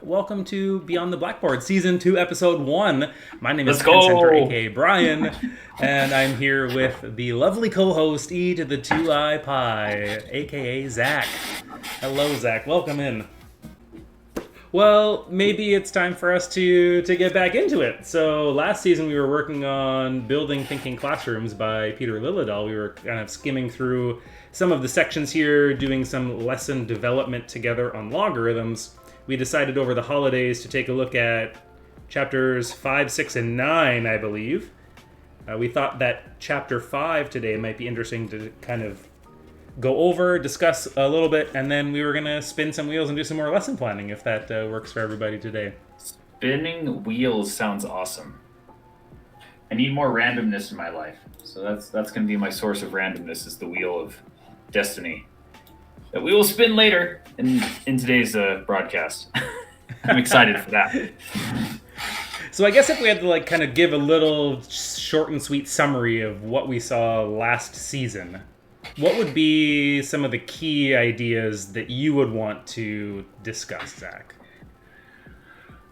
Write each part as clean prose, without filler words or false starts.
Welcome to Beyond the Blackboard, Season 2, Episode 1. My name is Let's Ken Center, go. aka Brian, and I'm here with the lovely co-host, E to the 2I Pi, aka Zach. Hello, Zach. Welcome in. Well, maybe it's time for us to get back into it. So last season we were working on Building Thinking Classrooms by Peter Liljedahl. We were kind of skimming through some of the sections here, doing some lesson development together on logarithms. We decided over the holidays to take a look at chapters 5, 6, and 9, I believe. We thought that chapter 5 today might be interesting to kind of go over, discuss a little bit, and then we were going to spin some wheels and do some more lesson planning if that works for everybody today. Spinning wheels sounds awesome. I need more randomness in my life. So that's going to be my source of randomness, is the wheel of destiny that we will spin later in today's broadcast. I'm excited for that. So I guess if we had to kind of give a little short and sweet summary of what we saw last season, what would be some of the key ideas that you would want to discuss, Zach?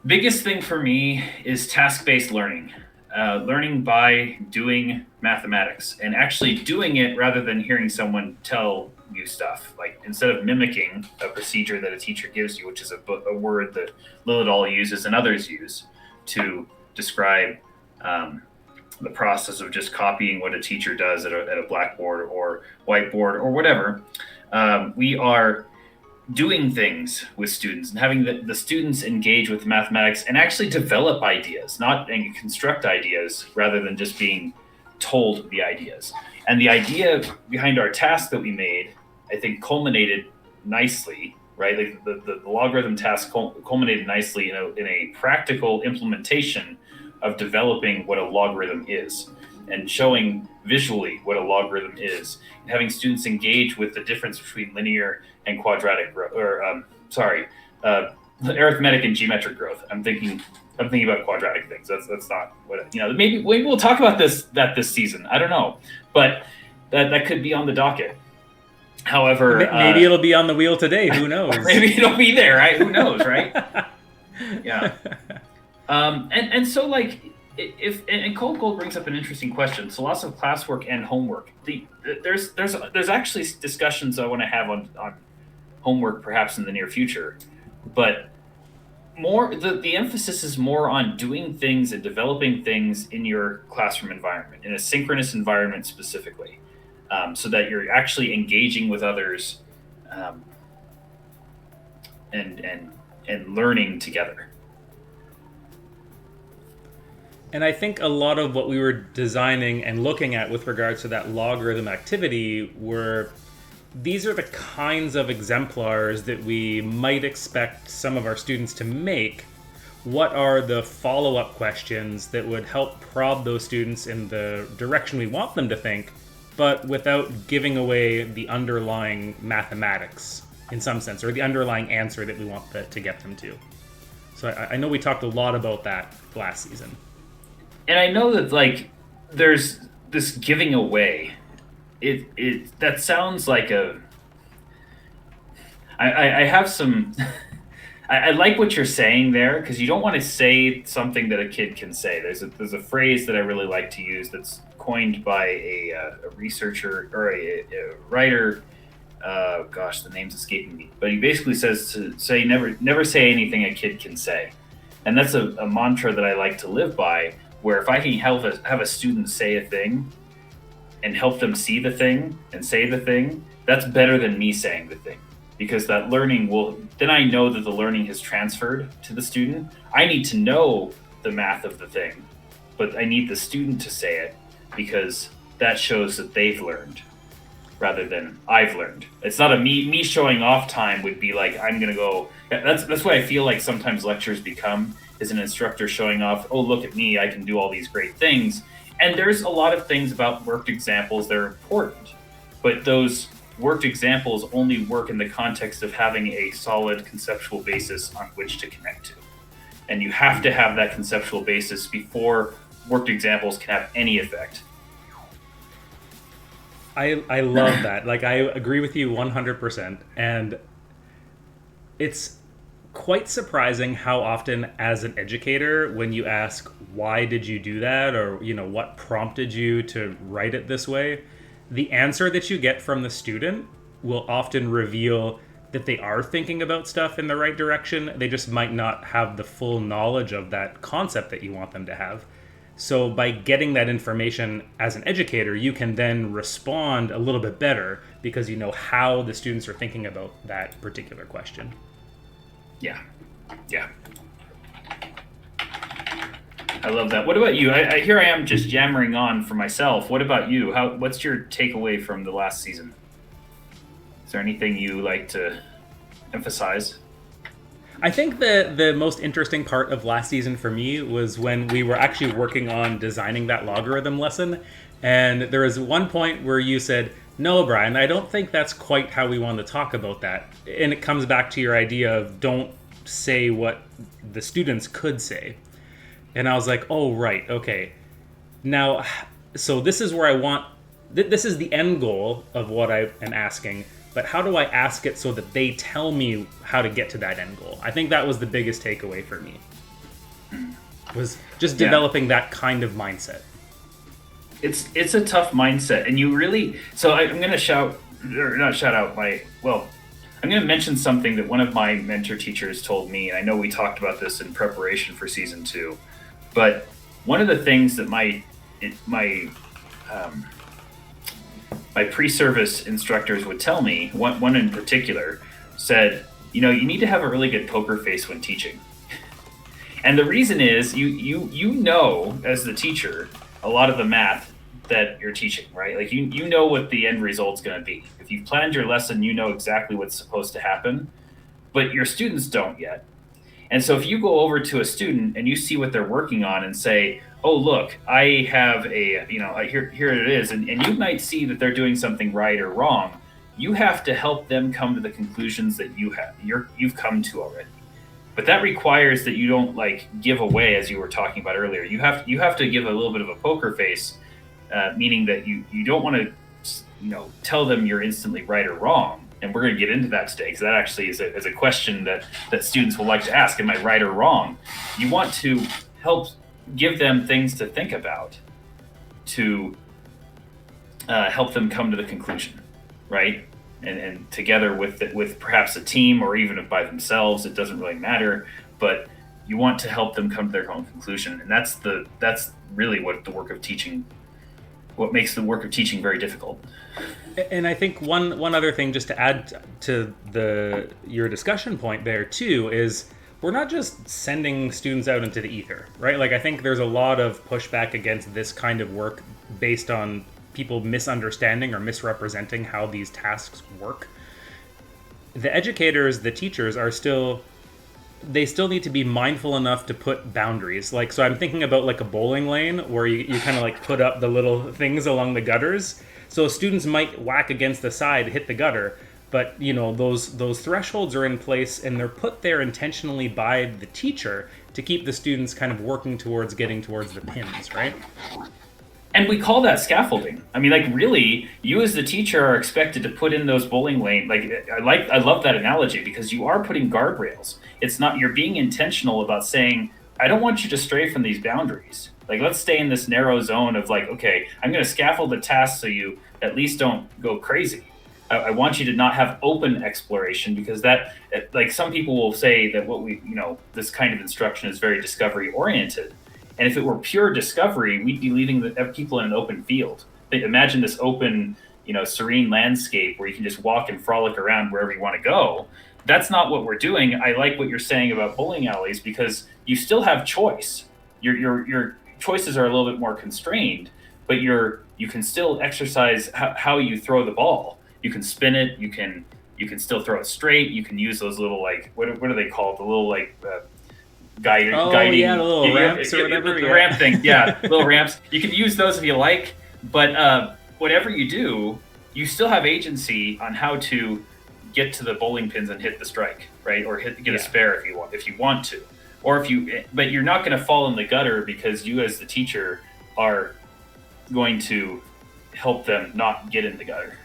Biggest thing for me is task-based learning. Learning by doing mathematics and actually doing it rather than hearing someone tell you stuff. Like, instead of mimicking a procedure that a teacher gives you, which is a word that Liljedahl uses and others use to describe the process of just copying what a teacher does at a blackboard or whiteboard or whatever. We are doing things with students and having the students engage with mathematics and actually develop ideas, not and construct ideas rather than just being told the ideas. And the idea behind our task that we made, I think, culminated nicely, right? Like the logarithm task culminated nicely in a practical implementation of developing what a logarithm is and showing visually what a logarithm is, and having students engage with the difference between linear and quadratic growth, arithmetic and geometric growth. I'm thinking about quadratic things. That's not what Maybe we'll talk about this season. I don't know, but that could be on the docket. However, maybe it'll be on the wheel today. Who knows? Maybe it'll be there, right? Who knows, right? Yeah. And so and Cold Gold brings up an interesting question. So lots of classwork and homework. There's actually discussions I want to have on homework perhaps in the near future, but more the emphasis is more on doing things and developing things in your classroom environment, in a synchronous environment specifically, so that you're actually engaging with others and learning together. And I think a lot of what we were designing and looking at with regards to that logarithm activity were, these are the kinds of exemplars that we might expect some of our students to make. What are the follow-up questions that would help prod those students in the direction we want them to think, but without giving away the underlying mathematics in some sense, or the underlying answer that we want to get them to. So I know we talked a lot about that last season. And I know that there's this giving away. It that sounds like I have some. I like what you're saying there, because you don't want to say something that a kid can say. There's a phrase that I really like to use that's coined by a researcher or a writer. Gosh, the name's escaping me. But he basically says to say never say anything a kid can say, and that's a mantra that I like to live by. Where if I can have a student say a thing and help them see the thing and say the thing, that's better than me saying the thing. Because that learning then I know that the learning has transferred to the student. I need to know the math of the thing, but I need the student to say it, because that shows that they've learned rather than I've learned. It's not me showing off time would be like, I'm going to go. That's what I feel like sometimes lectures become, is an instructor showing off, oh, look at me, I can do all these great things. And there's a lot of things about worked examples that are important, but those worked examples only work in the context of having a solid conceptual basis on which to connect to. And you have to have that conceptual basis before worked examples can have any effect. I love that. I agree with you 100%. And it's quite surprising how often, as an educator, when you ask, why did you do that? Or, what prompted you to write it this way? The answer that you get from the student will often reveal that they are thinking about stuff in the right direction. They just might not have the full knowledge of that concept that you want them to have. So by getting that information as an educator, you can then respond a little bit better because you know how the students are thinking about that particular question. Yeah. I love that. What about you? Here I am just yammering on for myself. What about you? What's your takeaway from the last season? Is there anything you like to emphasize? I think the most interesting part of last season for me was when we were actually working on designing that logarithm lesson. And there was one point where you said, no, Brian, I don't think that's quite how we want to talk about that. And it comes back to your idea of don't say what the students could say. And I was like, oh, right, okay. Now, so this is where I want, this is the end goal of what I am asking, but how do I ask it so that they tell me how to get to that end goal? I think that was the biggest takeaway for me, was just developing that kind of mindset. It's a tough mindset, and you really, so I'm going to I'm going to mention something that one of my mentor teachers told me, and I know we talked about this in preparation for season 2, but one of the things that my pre-service instructors would tell me, one in particular, said, you need to have a really good poker face when teaching. And the reason is you know, as the teacher, a lot of the math that you're teaching, right? Like you know what the end result's going to be. If you've planned your lesson, you know exactly what's supposed to happen, but your students don't yet. And so if you go over to a student and you see what they're working on and say, oh, look, I have here it is, and you might see that they're doing something right or wrong, you have to help them come to the conclusions that you've come to already. But that requires that you don't give away, as you were talking about earlier. You have to give a little bit of a poker face, meaning that you don't want to tell them you're instantly right or wrong. And we're going to get into that today, because that actually is a question that students will like to ask. Am I right or wrong? You want to help give them things to think about to help them come to the conclusion, right? And together with perhaps a team, or even by themselves, it doesn't really matter. But you want to help them come to their own conclusion, and that's really what makes the work of teaching very difficult. And I think one other thing, just to add to your discussion point there too, is we're not just sending students out into the ether, right? I think there's a lot of pushback against this kind of work based on people misunderstanding or misrepresenting how these tasks work. The educators, the teachers they still need to be mindful enough to put boundaries. So I'm thinking about a bowling lane where you kind of put up the little things along the gutters. So students might whack against the side, hit the gutter, but those thresholds are in place, and they're put there intentionally by the teacher to keep the students kind of working towards getting towards the pins, right? And we call that scaffolding. I mean, really, you as the teacher are expected to put in those bowling lanes. I love that analogy, because you are putting guardrails. It's not, you're being intentional about saying, I don't want you to stray from these boundaries. Let's stay in this narrow zone of okay, I'm going to scaffold the task so you at least don't go crazy. I want you to not have open exploration, because that, some people will say that this kind of instruction is very discovery oriented. And if it were pure discovery, we'd be leaving the people in an open field. Imagine this open, serene landscape where you can just walk and frolic around wherever you want to go. That's not what we're doing. I like what you're saying about bowling alleys, because you still have choice. Your choices are a little bit more constrained, but you can still exercise how you throw the ball. You can spin it. You can still throw it straight. You can use those little what are they called? The little guiding. Yeah, the little ramps or whatever. The ramp thing, yeah, little ramps. You can use those if you like, but whatever you do, you still have agency on how to get to the bowling pins and hit the strike, right? Or get a spare if you want to, but you're not going to fall in the gutter, because you as the teacher are going to help them not get in the gutter.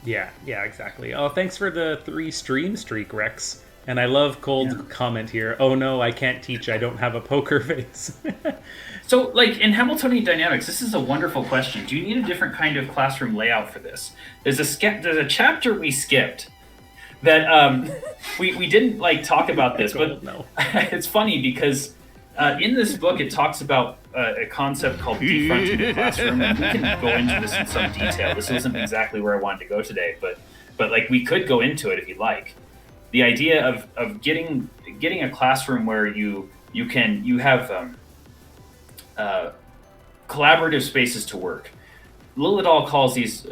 Yeah, exactly. Oh, thanks for the 3 stream streak, Rex. And I love Cold's comment here. Oh no, I can't teach. I don't have a poker face. So, like in Hamiltonian dynamics, this is a wonderful question. Do you need a different kind of classroom layout for this? There's a chapter we skipped that we didn't like talk about this, but no. It's funny because in this book it talks about a concept called defronting the classroom. And we can go into this in some detail. This isn't exactly where I wanted to go today, but like we could go into it if you'd like. The idea of getting a classroom where you have collaborative spaces to work. Liljedahl calls these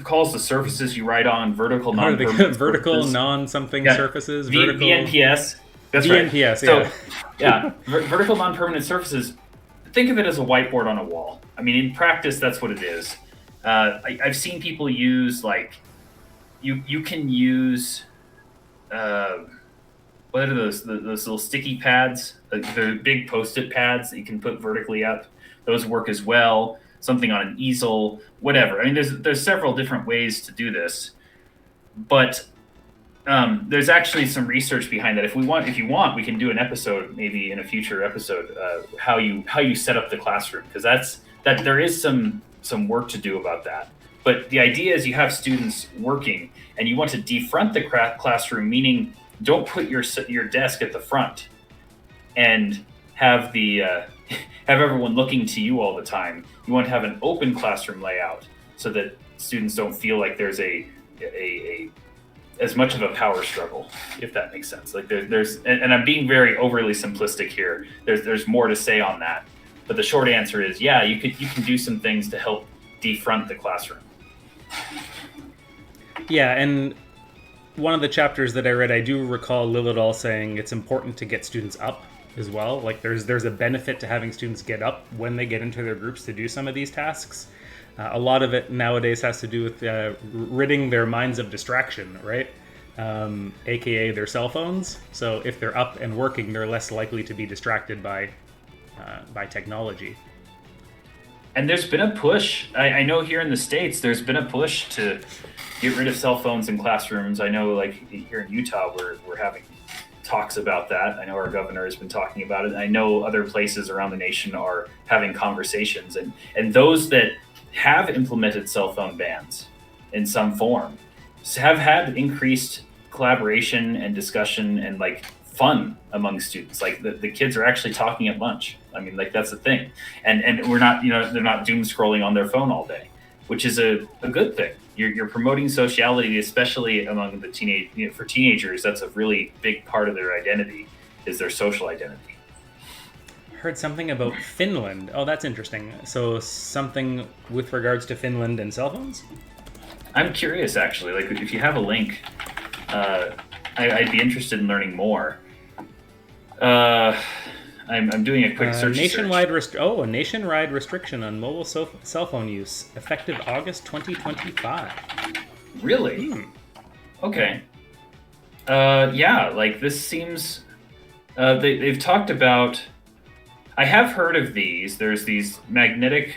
calls the surfaces you write on vertical non-permanent vertical non-something surfaces. Vertical VNPS. That's VNPS, right. So, vertical non-permanent surfaces. Think of it as a whiteboard on a wall. I mean, in practice, that's what it is. I've seen people use like you can use what are those little sticky pads? The big Post-it pads that you can put vertically up. Those work as well. Something on an easel, whatever. I mean, there's several different ways to do this, but there's actually some research behind that. If you want, we can do an episode, maybe in a future episode, how you set up the classroom, because there is some work to do about that. But the idea is you have students working, and you want to defront the classroom, meaning don't put your desk at the front, and have have everyone looking to you all the time. You want to have an open classroom layout so that students don't feel like there's a as much of a power struggle, if that makes sense. Like there's and I'm being very overly simplistic here. There's more to say on that, but the short answer is you can do some things to help defront the classroom. Yeah, and one of the chapters that I read, I do recall Liljedahl saying it's important to get students up as well. Like there's a benefit to having students get up when they get into their groups to do some of these tasks. A lot of it nowadays has to do with ridding their minds of distraction, right? AKA their cell phones. So if they're up and working, they're less likely to be distracted by technology. And there's been a push. I know here in the States, there's been a push to get rid of cell phones in classrooms. I know, like here in Utah, we're having talks about that. I know our governor has been talking about it. I know other places around the nation are having conversations, and those that have implemented cell phone bans in some form have had increased collaboration and discussion and like fun among students. Like the kids are actually talking at lunch. I mean, like that's the thing. And we're not, they're not doom scrolling on their phone all day, which is a good thing. You're promoting sociality, especially among the for teenagers. That's a really big part of their identity, is their social identity. Heard something about Finland. Oh, that's interesting. So something with regards to Finland and cell phones? I'm curious, actually. Like, if you have a link, I'd be interested in learning more. I'm doing a quick search. A nationwide restriction on mobile cell phone use, effective August 2025. Really? Okay. Like this seems. They've talked about. I have heard of these. There's these magnetic.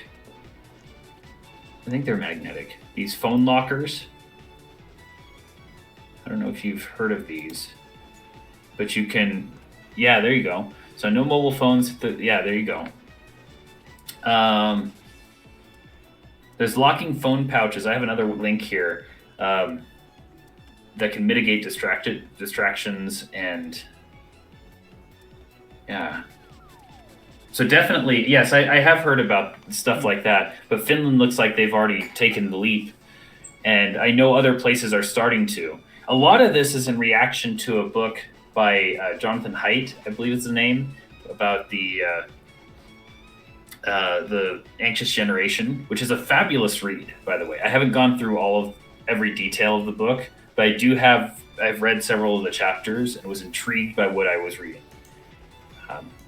I think they're magnetic. These phone lockers. I don't know if you've heard of these, but you can. Yeah, there you go. So no mobile phones. There you go. There's locking phone pouches. I have another link here that can mitigate distractions and yeah. So definitely, yes, I have heard about stuff like that. But Finland looks like they've already taken the leap, and I know other places are starting to. A lot of this is in reaction to a book by Jonathan Haidt, I believe is the name, about the anxious generation, which is a fabulous read, by the way. I haven't gone through every detail of the book, but I've read several of the chapters and was intrigued by what I was reading.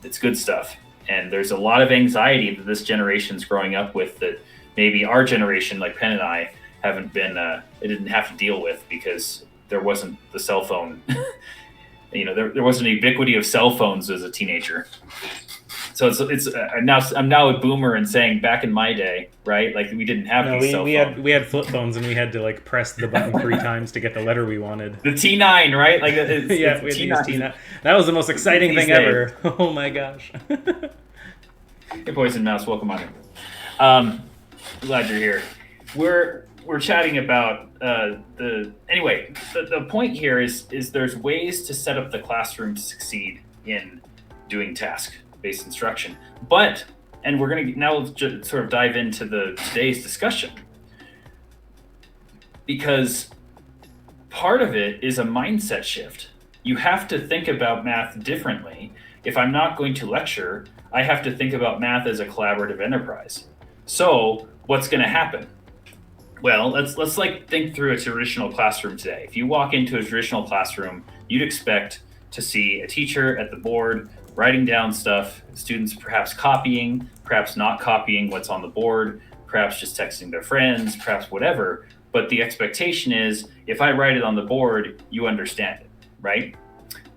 It's good stuff. And there's a lot of anxiety that this generation's growing up with that maybe our generation, like Penn and I, they didn't have to deal with because there wasn't the cell phone. There wasn't a ubiquity of cell phones as a teenager. So I'm now a boomer and saying back in my day, right? Like we didn't have these cell phones. We had flip phones and we had to like press the button 3 times to get the letter we wanted. The T9, right? Like it's, yeah, it's we had to use T9. T9. That was the most exciting thing ever. Oh my gosh. Hey, Poison Mouse, welcome on in. Glad you're here. We're chatting about the point here is there's ways to set up the classroom to succeed in doing task-based instruction. And we're going to now sort of dive into today's discussion, because part of it is a mindset shift. You have to think about math differently. If I'm not going to lecture, I have to think about math as a collaborative enterprise. So what's going to happen? Well, let's like think through a traditional classroom today. If you walk into a traditional classroom, you'd expect to see a teacher at the board writing down stuff, students perhaps copying, perhaps not copying what's on the board, perhaps just texting their friends, perhaps whatever. But the expectation is if I write it on the board, you understand it, right?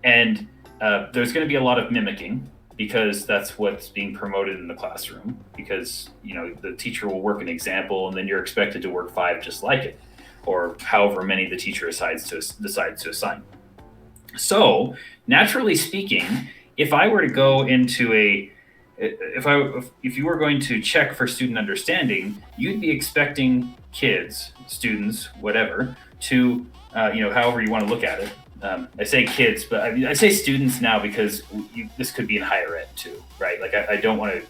And there's going to be a lot of mimicking, because that's what's being promoted in the classroom, because the teacher will work an example and then you're expected to work 5 just like it, or however many the teacher decides to assign. So naturally speaking, if I were to go into if you were going to check for student understanding, you'd be expecting kids, students, whatever, to however you want to look at it. I say kids, but I say students now because this could be in higher ed too, right? Like I don't want to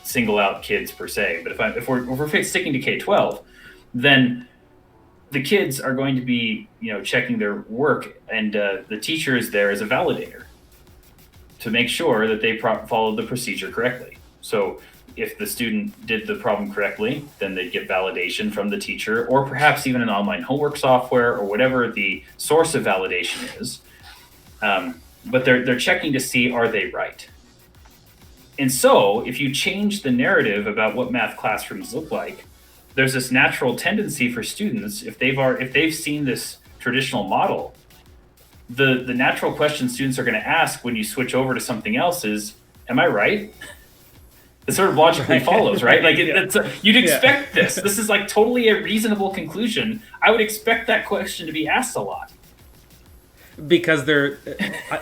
single out kids per se, but if we're sticking to K-12, then the kids are going to be checking their work, and the teacher is there as a validator to make sure that they followed the procedure correctly. So if the student did the problem correctly, then they'd get validation from the teacher, or perhaps even an online homework software, or whatever the source of validation is. But they're checking to see, are they right? And so if you change the narrative about what math classrooms look like, there's this natural tendency for students, if they've seen this traditional model, the natural question students are going to ask when you switch over to something else is, am I right? It sort of logically follows, right? Like you'd expect this. This is like totally a reasonable conclusion. I would expect that question to be asked a lot. Because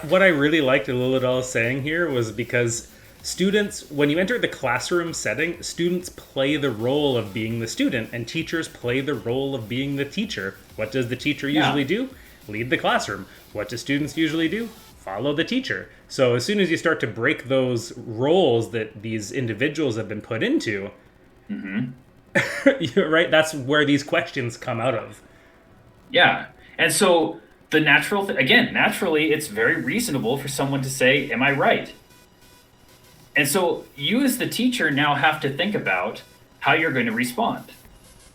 what I really liked Liljedahl saying here was because students, when you enter the classroom setting, students play the role of being the student, and teachers play the role of being the teacher. What does the teacher usually do? Lead the classroom. What do students usually do? Follow the teacher. So as soon as you start to break those roles that these individuals have been put into, right, that's where these questions come out of. Yeah. And so the naturally, it's very reasonable for someone to say, am I right? And so you as the teacher now have to think about how you're going to respond.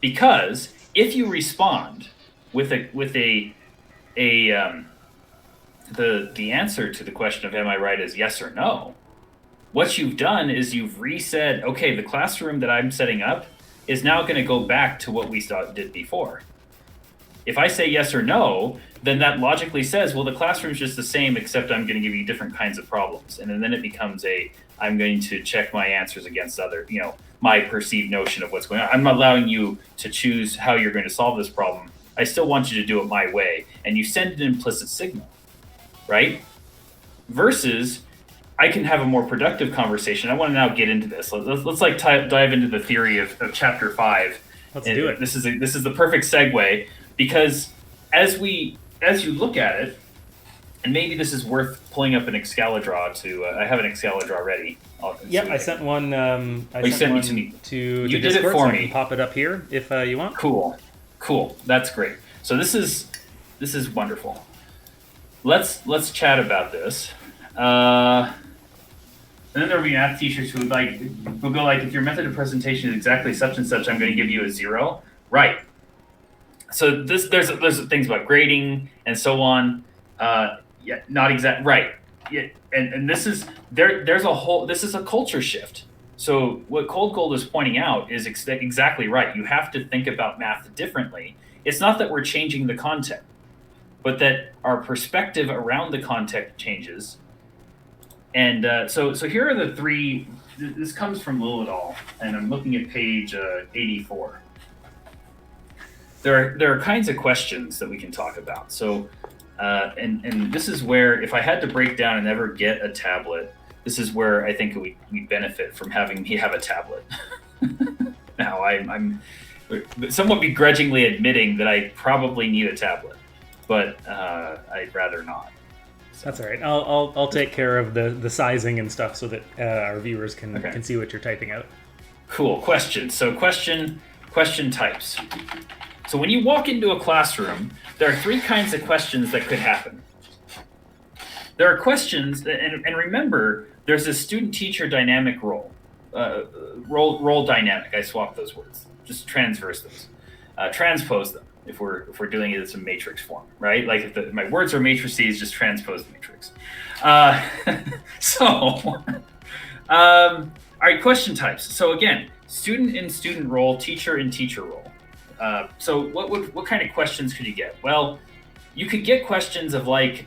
Because if you respond with the answer to the question of am I right is yes or no, what you've done is you've resaid, okay, the classroom that I'm setting up is now going to go back to what we did before. If I say yes or no, then that logically says, well, the classroom's just the same, except I'm going to give you different kinds of problems. And then it becomes I'm going to check my answers against my perceived notion of what's going on. I'm not allowing you to choose how you're going to solve this problem. I still want you to do it my way. And you send an implicit signal, right? Versus, I can have a more productive conversation. I want to now get into this. Let's dive into the theory of chapter 5. Let's do it. This is the perfect segue, because as you look at it, and maybe this is worth pulling up an Excalidraw to. I have an Excalidraw ready. Yep, I sent one. You sent one to me. To you Discord, did it for so me. I can pop it up here if you want. Cool. That's great. So this is wonderful. Let's chat about this. And then there'll be math teachers who go like, if your method of presentation is exactly such and such, I'm going to give you a 0. Right. So there's things about grading and so on. Not exact. Right. Yeah. And this is this is a culture shift. So what Cold Gold is pointing out is exactly right. You have to think about math differently. It's not that we're changing the content, but that our perspective around the content changes. And so here are the three this comes from Liljedahl, and I'm looking at page 84. There are kinds of questions that we can talk about. So, and this is where, if I had to break down and ever get a tablet, this is where I think we benefit from having me have a tablet. Now, I'm somewhat begrudgingly admitting that I probably need a tablet, but I'd rather not. So. That's all right. I'll take care of the sizing and stuff so that our viewers can see what you're typing out. Cool. Question. So question types. So when you walk into a classroom, there are three kinds of questions that could happen. There are questions, and remember, there's a student-teacher dynamic role dynamic. I swapped those words. Just transverse those, transpose them. If we're doing it as a matrix form, right? Like if my words are matrices, just transpose the matrix. All right, question types. So again, student in student role, teacher in teacher role. So what kind of questions could you get? Well, you could get questions of like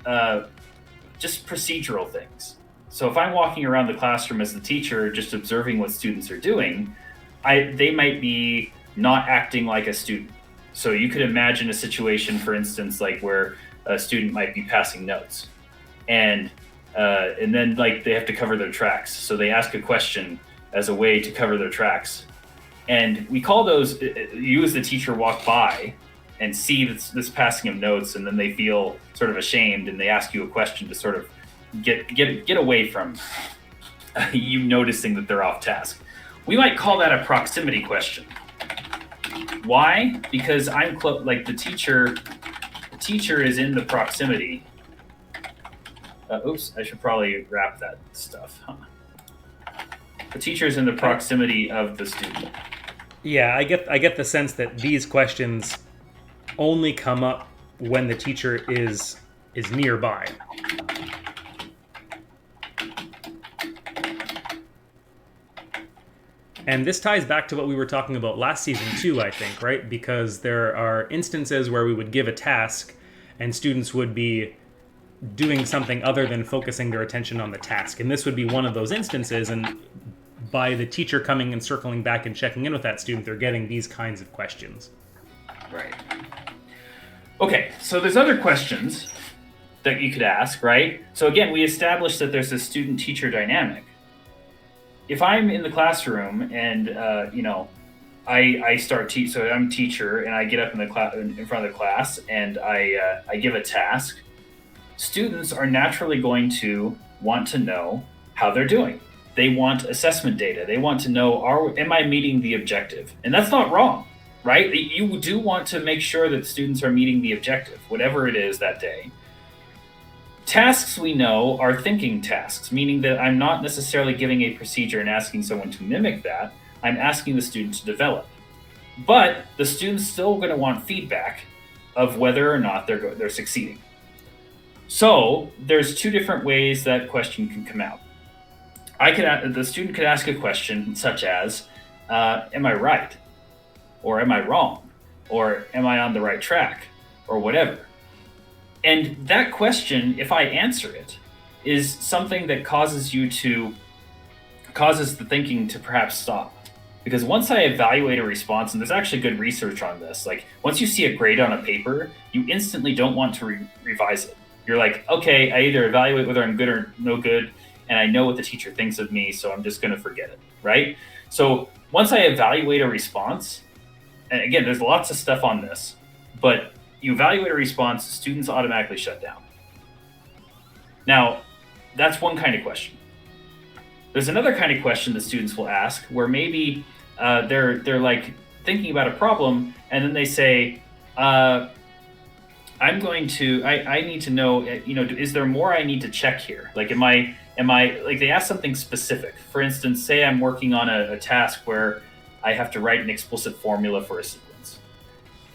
just procedural things. So if I'm walking around the classroom as the teacher, just observing what students are doing, they might be not acting like a student. So you could imagine a situation, for instance, like where a student might be passing notes, and then like they have to cover their tracks. So they ask a question as a way to cover their tracks. And we call those, you as the teacher walk by and see this passing of notes, and then they feel sort of ashamed, and they ask you a question to sort of get away from you noticing that they're off task. We might call that a proximity question. Why? Because I'm like the teacher is in the proximity. Oops, I should probably wrap that stuff, huh? The teacher is in the proximity of the student. Yeah, I get the sense that these questions only come up when the teacher is nearby. And this ties back to what we were talking about last season too, I think, right? Because there are instances where we would give a task and students would be doing something other than focusing their attention on the task. And this would be one of those instances, and by the teacher coming and circling back and checking in with that student, they're getting these kinds of questions. Right. Okay, so there's other questions that you could ask, right? So again, we established that there's a student-teacher dynamic. If I'm in the classroom and I start so I'm a teacher and I get up in front of the class and I give a task, students are naturally going to want to know how they're doing. They want assessment data. They want to know, am I meeting the objective? And that's not wrong, right? You do want to make sure that students are meeting the objective, whatever it is that day. Tasks, we know, are thinking tasks, meaning that I'm not necessarily giving a procedure and asking someone to mimic that. I'm asking the student to develop. But the student's still going to want feedback of whether or not they're succeeding. So there's two different ways that question can come out. The student could ask a question such as, am I right? Or am I wrong? Or am I on the right track? Or whatever. And that question, if I answer it, is something that causes the thinking to perhaps stop. Because once I evaluate a response, and there's actually good research on this, like once you see a grade on a paper, you instantly don't want to revise it. You're like, okay, I either evaluate whether I'm good or no good, and I know what the teacher thinks of me, so I'm just going to forget it, right? So once I evaluate a response, and again, there's lots of stuff on this, but you evaluate a response, students automatically shut down. Now, that's one kind of question. There's another kind of question that students will ask where maybe they're like thinking about a problem, and then they say, I need to know, is there more I need to check here? Like, am I like, they ask something specific. For instance, say I'm working on a task where I have to write an explicit formula for a sequence.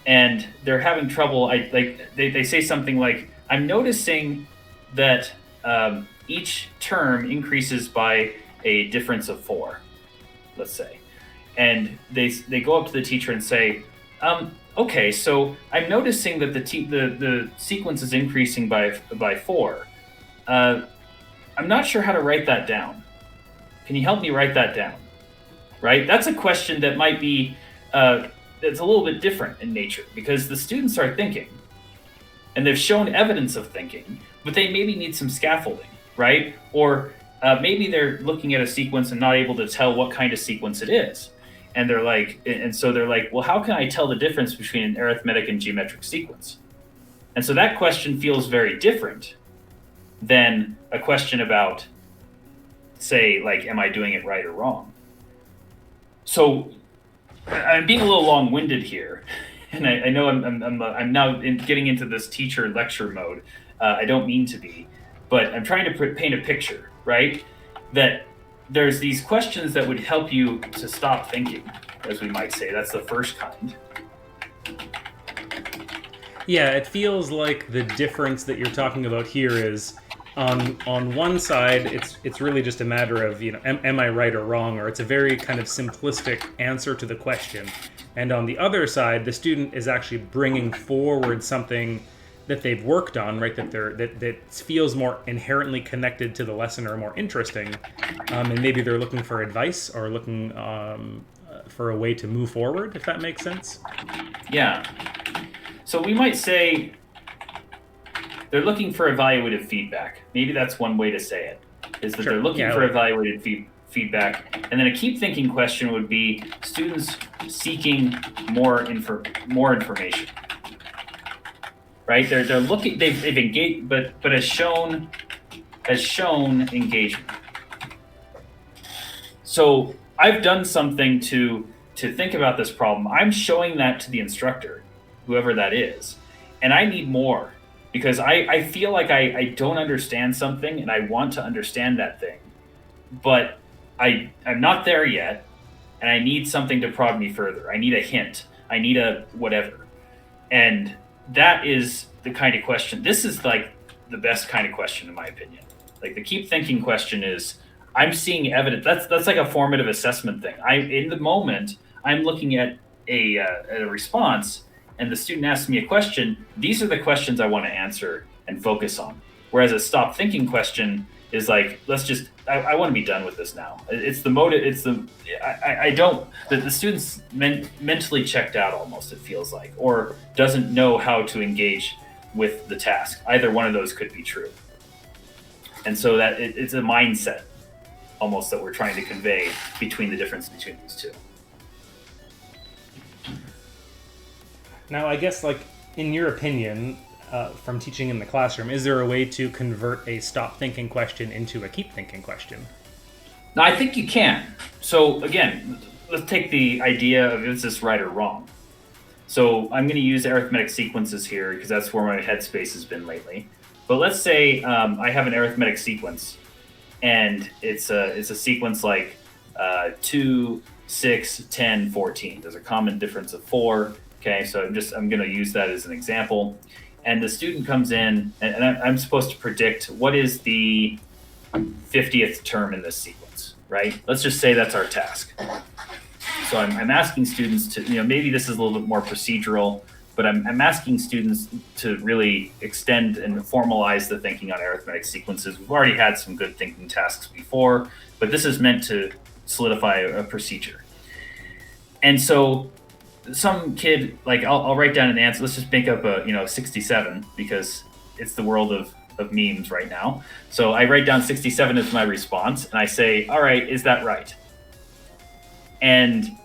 And they're having trouble. They say something like, I'm noticing that each term increases by a difference of 4, let's say. And they go up to the teacher and say, okay, so I'm noticing that the sequence is increasing by 4. I'm not sure how to write that down. Can you help me write that down? Right? That's a question that might be, it's a little bit different in nature because the students are thinking and they've shown evidence of thinking, but they maybe need some scaffolding, right? Or maybe they're looking at a sequence and not able to tell what kind of sequence it is. And so they're like, well, how can I tell the difference between an arithmetic and geometric sequence? And so that question feels very different than a question about, say, like, am I doing it right or wrong? So I'm being a little long-winded here, and I know I'm now getting into this teacher lecture mode. I don't mean to be, but I'm trying to paint a picture, right? That there's these questions that would help you to stop thinking, as we might say. That's the first kind. Yeah, it feels like the difference that you're talking about here is on one side, it's really just a matter of, am I right or wrong, or it's a very kind of simplistic answer to the question. And on the other side, the student is actually bringing forward something that they've worked on, right? That feels more inherently connected to the lesson or more interesting, and maybe they're looking for advice or looking for a way to move forward, if that makes sense. Yeah. So we might say they're looking for evaluative feedback. Maybe that's one way to say it, is that they're looking for evaluative feedback. And then a keep thinking question would be students seeking more information. Right? They're looking, they've engaged, but has shown engagement. So I've done something to think about this problem. I'm showing that to the instructor, whoever that is, and I need more because I feel like I don't understand something and I want to understand that thing, but I'm not there yet, and I need something to prod me further. I need a hint. I need a whatever. And that is the kind of question. This is like the best kind of question, in my opinion. Like the keep thinking question is, I'm seeing evidence. That's like a formative assessment thing. In the moment, I'm looking at a response, and the student asks me a question. These are the questions I want to answer and focus on. Whereas a stop thinking question is like, I want to be done with this now. It's the motive. The student's mentally checked out almost, it feels like, or doesn't know how to engage with the task. Either one of those could be true. And so that it's a mindset almost that we're trying to convey between the difference between these two. Now, I guess, like, in your opinion, from teaching in the classroom, is there a way to convert a stop thinking question into a keep thinking question? Now, I think you can. So again, let's take the idea of is this right or wrong. So I'm going to use arithmetic sequences here because that's where my headspace has been lately. But let's say I have an arithmetic sequence, and it's a sequence like 2, 6, 10, 14. There's a common difference of 4. Okay, so I'm going to use that as an example. And the student comes in, and I'm supposed to predict what is the 50th term in this sequence, right? Let's just say that's our task. So I'm asking students to, maybe this is a little bit more procedural, but I'm asking students to really extend and formalize the thinking on arithmetic sequences. We've already had some good thinking tasks before, but this is meant to solidify a procedure. And so some kid, like I'll write down an answer. Let's just make up a 67 because it's the world of memes right now. So I write down 67 as my response, and I say, all right, is that right? And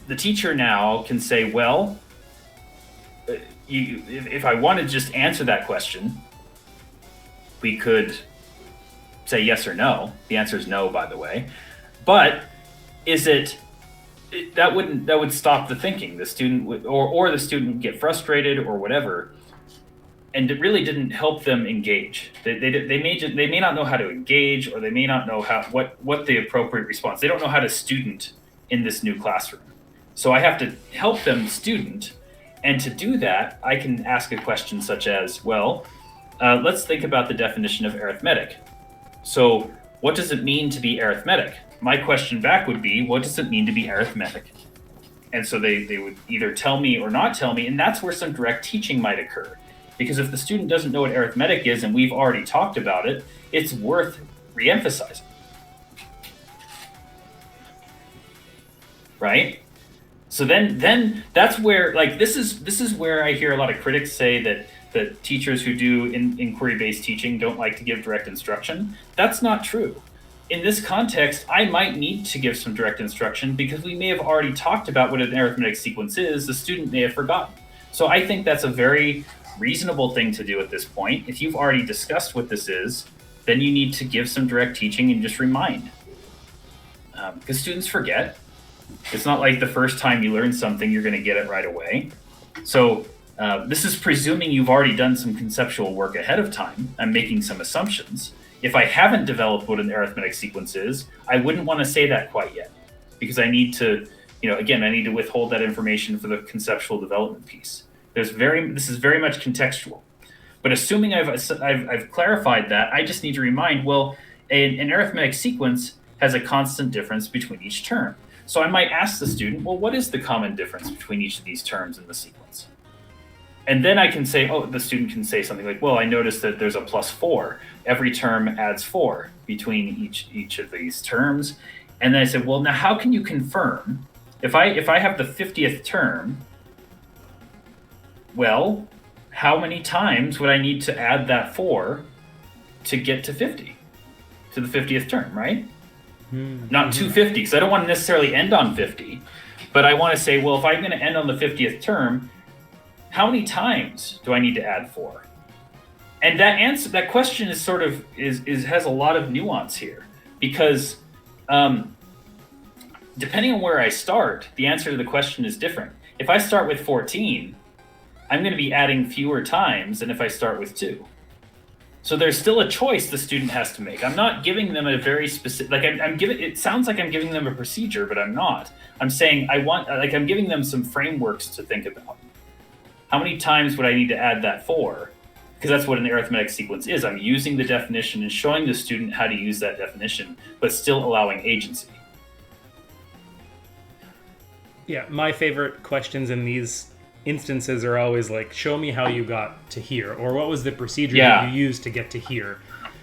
the teacher now can say, well, if I want to just answer that question, we could say yes or no. The answer is no, by the way. But is it? That would stop the thinking. The student would, or the student would get frustrated or whatever, and it really didn't help them engage. They may not know how to engage, or they may not know what the appropriate response. They don't know how to student in this new classroom. So I have to help them student, and to do that, I can ask a question such as, well, let's think about the definition of arithmetic. So what does it mean to be arithmetic? My question back would be, what does it mean to be arithmetic? And so they would either tell me or not tell me, and that's where some direct teaching might occur. Because if the student doesn't know what arithmetic is, and we've already talked about it, it's worth re-emphasizing. right? So then that's where, like, this is where I hear a lot of critics say that teachers who do inquiry-based teaching don't like to give direct instruction. That's not true. In this context, I might need to give some direct instruction because we may have already talked about what an arithmetic sequence is. The student may have forgotten. So I think that's a very reasonable thing to do at this point. If you've already discussed what this is, then you need to give some direct teaching and just remind. Because students forget. It's not like the first time you learn something, you're going to get it right away. So this is presuming you've already done some conceptual work ahead of time. I'm making some assumptions. If I haven't developed what an arithmetic sequence is, I wouldn't want to say that quite yet, because I need to, again, I need to withhold that information for the conceptual development piece. This is very much contextual. But assuming I've clarified that, I just need to remind, well, an arithmetic sequence has a constant difference between each term. So I might ask the student, well, what is the common difference between each of these terms in the sequence? And then I can say, the student can say something like, well, I noticed that there's a +4. Every term adds 4 between each of these terms. And then I said, well, now how can you confirm if I have the 50th term, well, how many times would I need to add that 4 to get to 50, to the 50th term, right? Mm-hmm. Not 250, because I don't want to necessarily end on 50, but I want to say, well, if I'm going to end on the 50th term, how many times do I need to add 4? And that question is sort of has a lot of nuance here, because depending on where I start, the answer to the question is different. If I start with 14, I'm going to be adding fewer times than if I start with 2. So there's still a choice the student has to make. I'm not giving them a very specific, it sounds like I'm giving them a procedure, but I'm not. I'm saying I'm giving them some frameworks to think about. How many times would I need to add that 4? Because that's what an arithmetic sequence is. I'm using the definition and showing the student how to use that definition, but still allowing agency. Yeah, my favorite questions in these instances are always like, show me how you got to here, or what was the procedure that you used to get to here.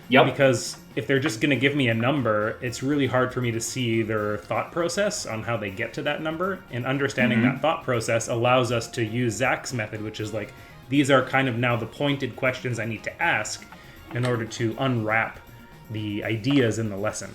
Yep. Because if they're just going to give me a number, it's really hard for me to see their thought process on how they get to that number. And understanding that thought process allows us to use Zach's method, which is like, these are kind of now the pointed questions I need to ask in order to unwrap the ideas in the lesson.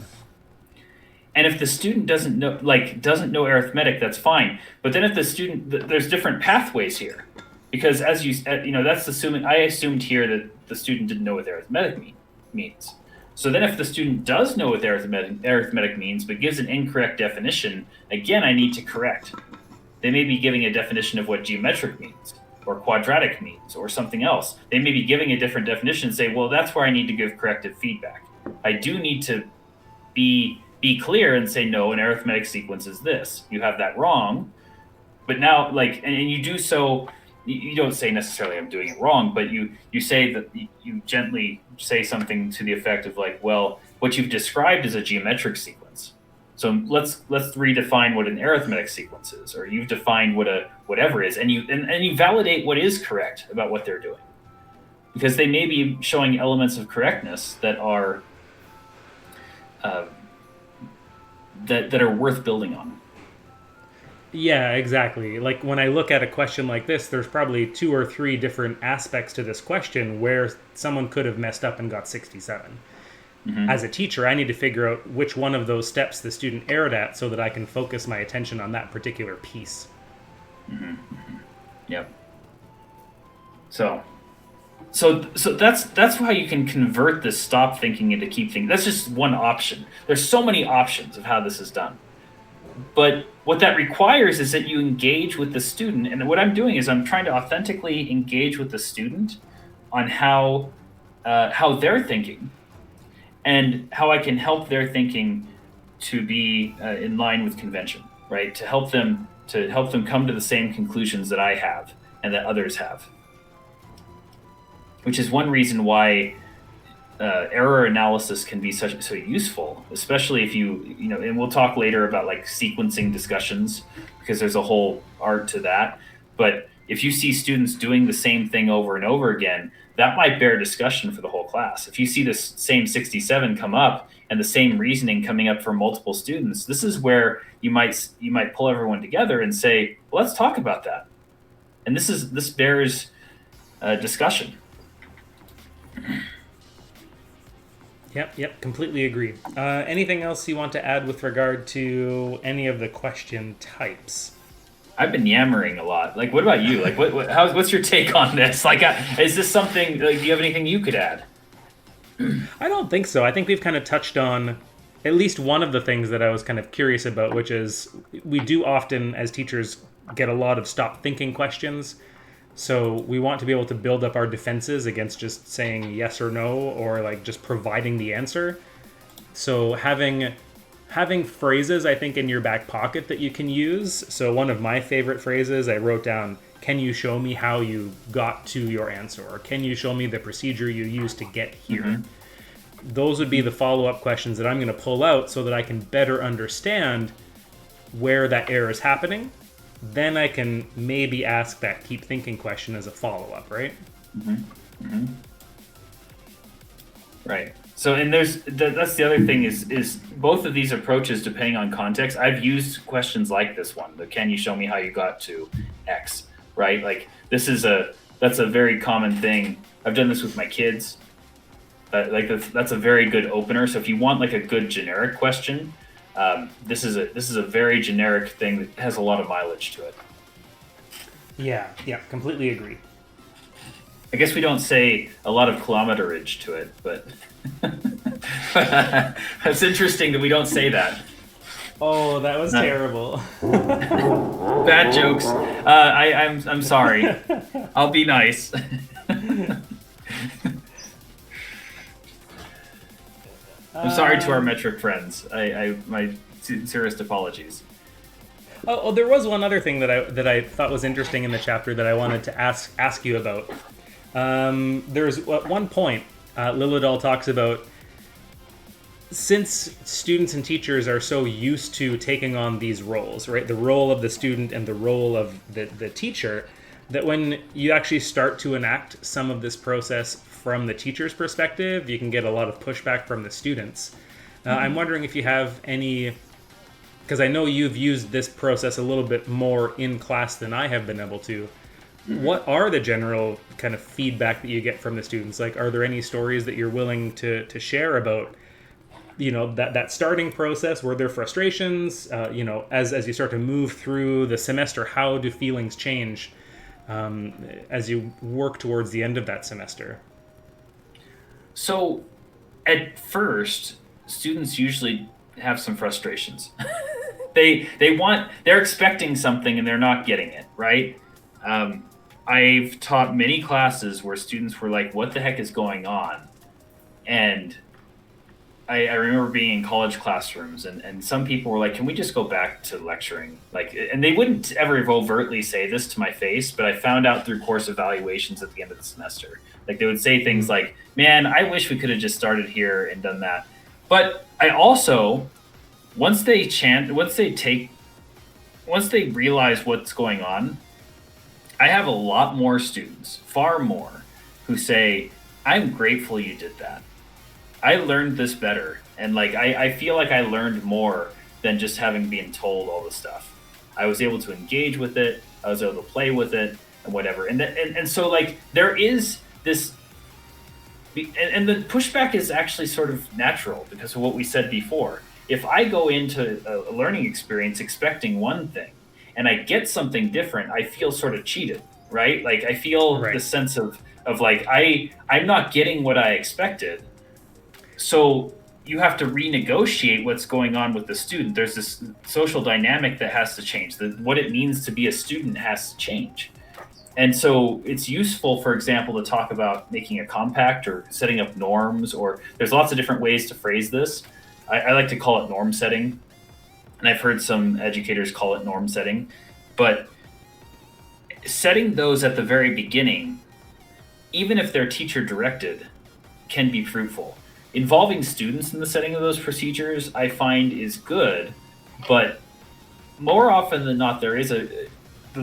And if the student doesn't know arithmetic, that's fine. But then if the student, there's different pathways here, because as that's assuming, I assumed here that the student didn't know what arithmetic means. So then if the student does know what arithmetic means, but gives an incorrect definition, again, I need to correct. They may be giving a definition of what geometric means, or quadratic means, or something else. They may be giving a different definition and say, well, that's where I need to give corrective feedback. I do need to be clear and say, no, an arithmetic sequence is this. You have that wrong. But now, and you do so, you don't say necessarily I'm doing it wrong, but you say that you gently say something to the effect of like, well, what you've described is a geometric sequence. So let's redefine what an arithmetic sequence is, or you've defined what a whatever is, and you validate what is correct about what they're doing, because they may be showing elements of correctness that are that are worth building on. Yeah, exactly. Like when I look at a question like this, there's probably 2 or 3 different aspects to this question where someone could have messed up and got 67. Mm-hmm. As a teacher, I need to figure out which one of those steps the student erred at so that I can focus my attention on that particular piece. Mm-hmm. Mm-hmm. Yep. So that's how you can convert this stop thinking into keep thinking. That's just one option. There's so many options of how this is done. But what that requires is that you engage with the student. And what I'm doing is I'm trying to authentically engage with the student on how they're thinking and how I can help their thinking to be in line with convention, right? To help them come to the same conclusions that I have and that others have. Which is one reason why error analysis can be so useful, especially if and we'll talk later about like sequencing discussions, because there's a whole art to that. But If you see students doing the same thing over and over again, that might bear discussion for the whole class. If you see this same 67 come up and the same reasoning coming up for multiple students, this is where you might pull everyone together and say, well, let's talk about that. And this bears discussion. Yep, completely agree. Anything else you want to add with regard to any of the question types? I've been yammering a lot. Like, what about you? Like, what's your take on this? Like, is this something? Like, do you have anything you could add? I don't think so. I think we've kind of touched on at least one of the things that I was kind of curious about, which is we do often, as teachers, get a lot of stop thinking questions. So we want to be able to build up our defenses against just saying yes or no, or like just providing the answer. So having phrases, I think, in your back pocket that you can use. So one of my favorite phrases, I wrote down, can you show me how you got to your answer? Or can you show me the procedure you used to get here? Mm-hmm. Those would be the follow-up questions that I'm going to pull out so that I can better understand where that error is happening. Then I can maybe ask that keep thinking question as a follow-up, right? Mm-hmm. Mm-hmm. Right. So, and that's the other thing is both of these approaches, depending on context, I've used questions like this one, the can you show me how you got to X, right? Like that's a very common thing. I've done this with my kids. That's a very good opener. So if you want like a good generic question, this is a very generic thing that has a lot of mileage to it. Yeah, completely agree. I guess we don't say a lot of kilometerage to it, but it's interesting that we don't say that. Oh, that was terrible. Bad jokes. I'm sorry. I'll be nice. I'm sorry to our metric friends. My sincerest apologies. Oh, there was one other thing that I thought was interesting in the chapter that I wanted to ask you about. There's at one point Liljedahl talks about, since students and teachers are so used to taking on these roles, right? The role of the student and the role of the teacher, that when you actually start to enact some of this process from the teacher's perspective, you can get a lot of pushback from the students. I'm wondering if you have any, because I know you've used this process a little bit more in class than I have been able to. What are the general kind of feedback that you get from the students? Like, are there any stories that you're willing to share about, that starting process? Were there frustrations? As you start to move through the semester, how do feelings change as you work towards the end of that semester? So, at first, students usually have some frustrations. They're expecting something and they're not getting it, right? I've taught many classes where students were like, what the heck is going on? And I remember being in college classrooms and some people were like, can we just go back to lecturing? And they wouldn't ever overtly say this to my face, but I found out through course evaluations at the end of the semester. Like they would say things like, man, I wish we could have just started here and done that. But I also, once they realize what's going on, I have a lot more students, far more, who say, I'm grateful you did that. I learned this better. And I feel like I learned more than just having been told all this stuff. I was able to engage with it. I was able to play with it and whatever. And so there is this, and the pushback is actually sort of natural because of what we said before. If I go into a learning experience expecting one thing, and I get something different, I feel sort of cheated, right? Like I feel the sense of I'm not getting what I expected. So you have to renegotiate what's going on with the student. There's this social dynamic that has to change. What it means to be a student has to change. And so it's useful, for example, to talk about making a compact or setting up norms, or there's lots of different ways to phrase this. I like to call it norm setting. And I've heard some educators call it norm setting, but setting those at the very beginning, even if they're teacher directed, can be fruitful. Involving students in the setting of those procedures, I find is good, but more often than not, there is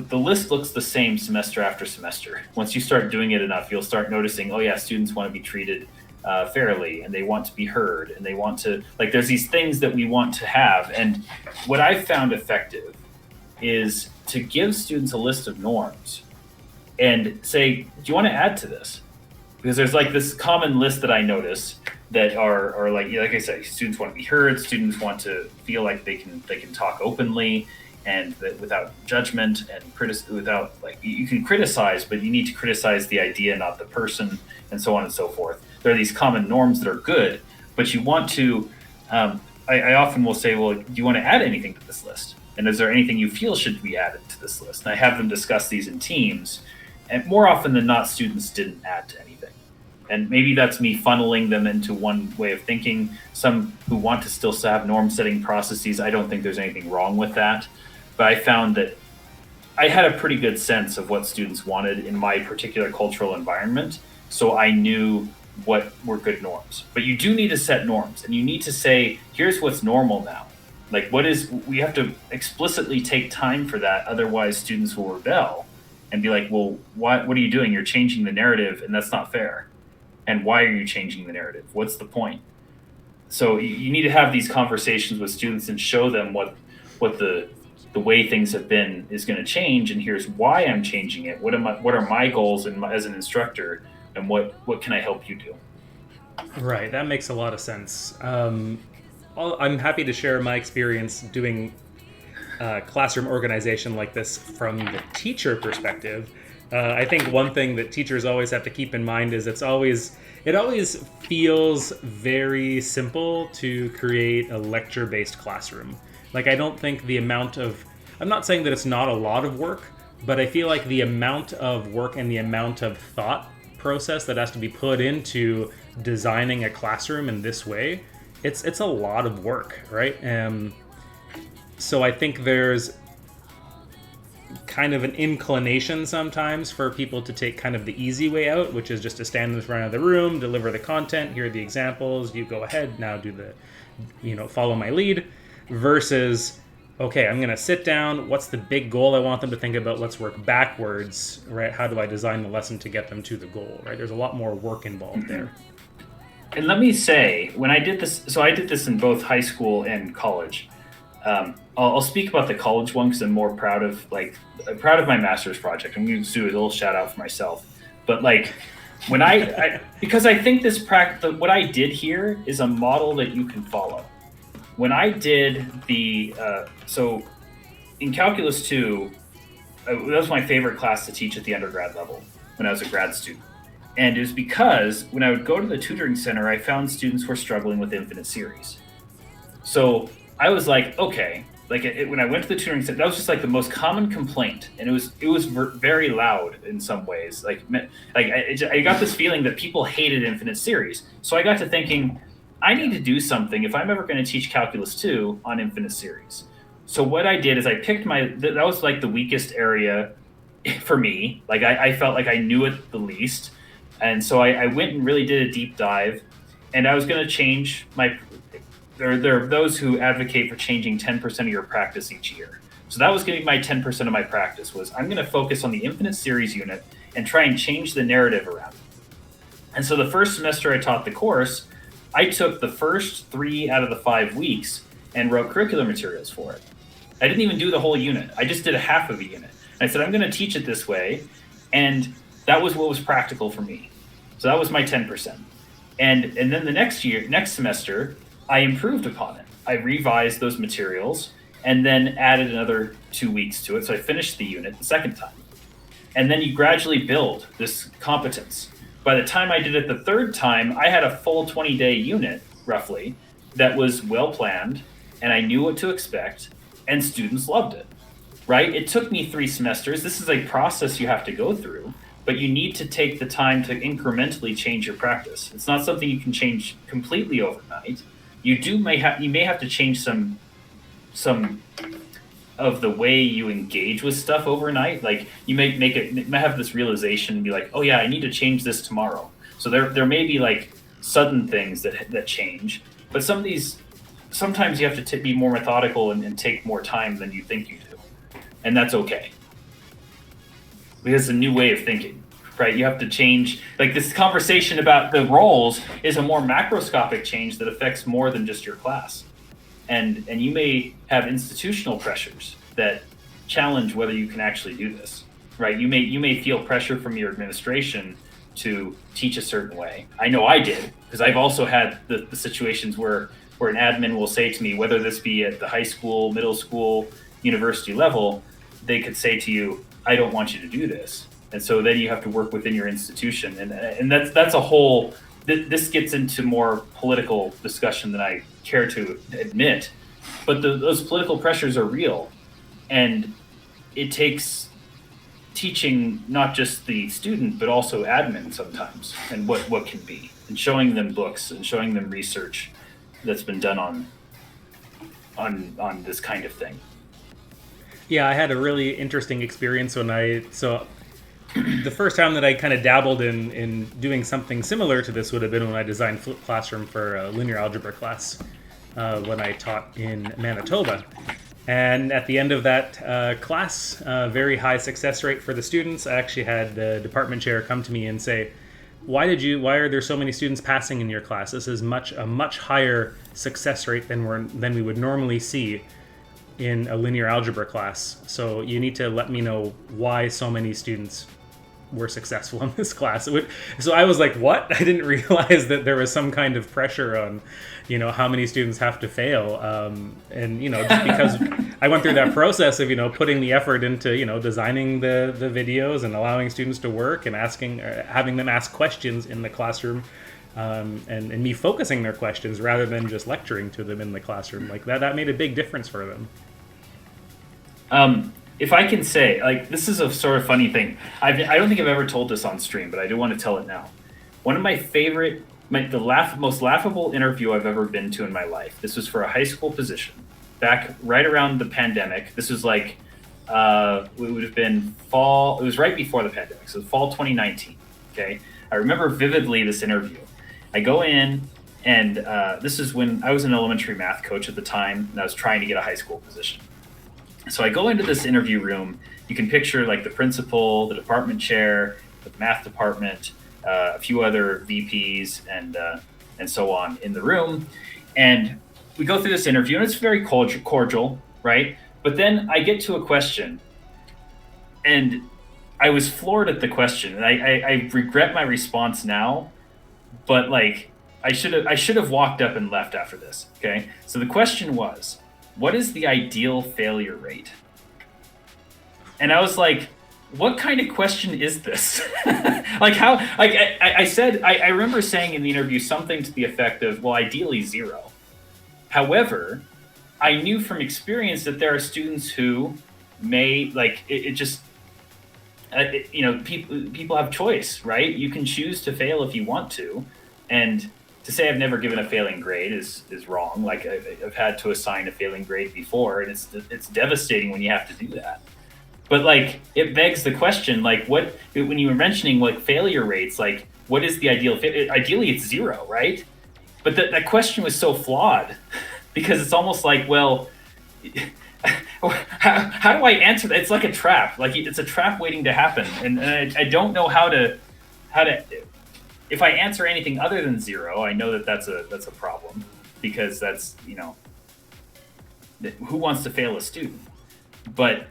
the list looks the same semester after semester. Once you start doing it enough, you'll start noticing, oh yeah, students want to be treated fairly, and they want to be heard, and they want to, like, there's these things that we want to have. And what I've found effective is to give students a list of norms and say, do you want to add to this? Because there's like this common list that I notice that are like I said, students want to be heard, students want to feel like they can talk openly and that without judgment and without, like, you can criticize, but you need to criticize the idea, not the person, and so on and so forth. There are these common norms that are good, but you want to, I often will say, well, do you want to add anything to this list? And is there anything you feel should be added to this list? And I have them discuss these in teams, and more often than not, students didn't add to anything. And maybe that's me funneling them into one way of thinking. Some who want to still have norm setting processes, I don't think there's anything wrong with that. But I found that I had a pretty good sense of what students wanted in my particular cultural environment. So I knew what were good norms. But you do need to set norms, and you need to say, here's what's normal now. Like, we have to explicitly take time for that. Otherwise, students will rebel and be like, well, what are you doing? You're changing the narrative, and that's not fair. And why are you changing the narrative? What's the point? So you need to have these conversations with students and show them what the way things have been is going to change, and here's why I'm changing it. What are my goals as an instructor, and what can I help you do? Right, that makes a lot of sense. I'm happy to share my experience doing classroom organization like this from the teacher perspective. I think one thing that teachers always have to keep in mind is it always feels very simple to create a lecture-based classroom. Like, I don't think I'm not saying that it's not a lot of work, but I feel like the amount of work and the amount of thought process that has to be put into designing a classroom in this way, it's a lot of work, right? So I think there's kind of an inclination sometimes for people to take kind of the easy way out, which is just to stand in the front of the room, deliver the content, here are the examples, you go ahead, now do follow my lead, versus, okay, I'm going to sit down, what's the big goal I want them to think about, let's work backwards, right? How do I design the lesson to get them to the goal, right? There's a lot more work involved there. And let me say, when I did this, so I did this in both high school and college. I'll speak about the college one because I'm more proud of my master's project. I'm going to do a little shout out for myself. But like, when because I think what I did here is a model that you can follow. When I did so in Calculus 2, that was my favorite class to teach at the undergrad level when I was a grad student. And it was because when I would go to the tutoring center, I found students were struggling with infinite series. So I was like, okay, when I went to the tutoring center, that was just like the most common complaint. And it was very loud in some ways. I got this feeling that people hated infinite series. So I got to thinking, I need to do something if I'm ever going to teach Calculus 2 on infinite series. So what I did is I picked that was like the weakest area for me. Like I felt like I knew it the least. And so I went and really did a deep dive, and I was going to change there are those who advocate for changing 10% of your practice each year. So that was going to be my 10% of my practice, was I'm going to focus on the infinite series unit and try and change the narrative around it. And so the first semester I taught the course, I took the first 3 out of the 5 weeks and wrote curricular materials for it. I didn't even do the whole unit. I just did a half of a unit. And I said, I'm going to teach it this way. And that was what was practical for me. So that was my 10%. And then the next semester, I improved upon it. I revised those materials and then added another 2 weeks to it. So I finished the unit the second time. And then you gradually build this competence. By the time I did it the third time, I had a full 20-day unit, roughly, that was well planned, and I knew what to expect, and students loved it, right? It took me 3 semesters. This is a process you have to go through, but you need to take the time to incrementally change your practice. It's not something you can change completely overnight. You may have to change some of the way you engage with stuff overnight. Like you may have this realization and be like, oh yeah, I need to change this tomorrow. So there may be like sudden things that change, but sometimes you have to be more methodical and take more time than you think you do, and that's okay. because it's a new way of thinking, right? You have to change, like this conversation about the roles is a more macroscopic change that affects more than just your class. And you may have institutional pressures that challenge whether you can actually do this, right? You may feel pressure from your administration to teach a certain way. I know I did, because I've also had the situations where an admin will say to me, whether this be at the high school, middle school, university level, they could say to you, I don't want you to do this. And so then you have to work within your institution. And that's a whole, this gets into more political discussion than I care to admit. But those political pressures are real. And it takes teaching not just the student, but also admin sometimes, and what can be, and showing them books and showing them research that's been done on this kind of thing. Yeah, I had a really interesting experience when the first time that I kind of dabbled in doing something similar to this would have been when I designed Flip Classroom for a linear algebra class when I taught in Manitoba. And at the end of that class, very high success rate for the students. I actually had the department chair come to me and say, why are there so many students passing in your class? This is a much higher success rate than we would normally see in a linear algebra class. So you need to let me know why so many students were successful in this class. So I was like, what? I didn't realize that there was some kind of pressure on, how many students have to fail. And, just because I went through that process of, putting the effort into, designing the videos and allowing students to work and having them ask questions in the classroom, and me focusing their questions rather than just lecturing to them in the classroom. Like that made a big difference for them. If I can say, like, this is a sort of funny thing. I don't think I've ever told this on stream, but I do want to tell it now. One of my favorite, most laughable interview I've ever been to in my life. This was for a high school position back right around the pandemic. This was like, it would have been fall. It was right before the pandemic, so fall 2019. Okay, I remember vividly this interview. I go in, and this is when I was an elementary math coach at the time, and I was trying to get a high school position. So I go into this interview room. You can picture like the principal, the department chair, the math department, a few other VPs, and so on in the room. And we go through this interview, and it's very cordial, right? But then I get to a question, and I was floored at the question, and I regret my response now, but like I should have walked up and left after this. Okay, so the question was, what is the ideal failure rate? And I was like, what kind of question is this? Like how, like I said, I remember saying in the interview something to the effect of, well, ideally 0. However, I knew from experience that there are students who may, like, people have choice, right? You can choose to fail if you want to. And to say I've never given a failing grade is wrong. Like I've had to assign a failing grade before, and it's devastating when you have to do that. But like it begs the question, like when you were mentioning like failure rates, like what is the ideal? Ideally, it's 0, right? But that question was so flawed because it's almost like, well, how do I answer that? It's like a trap. Like it's a trap waiting to happen, and I don't know how to. If I answer anything other than 0, I know that's a problem, because that's, who wants to fail a student? But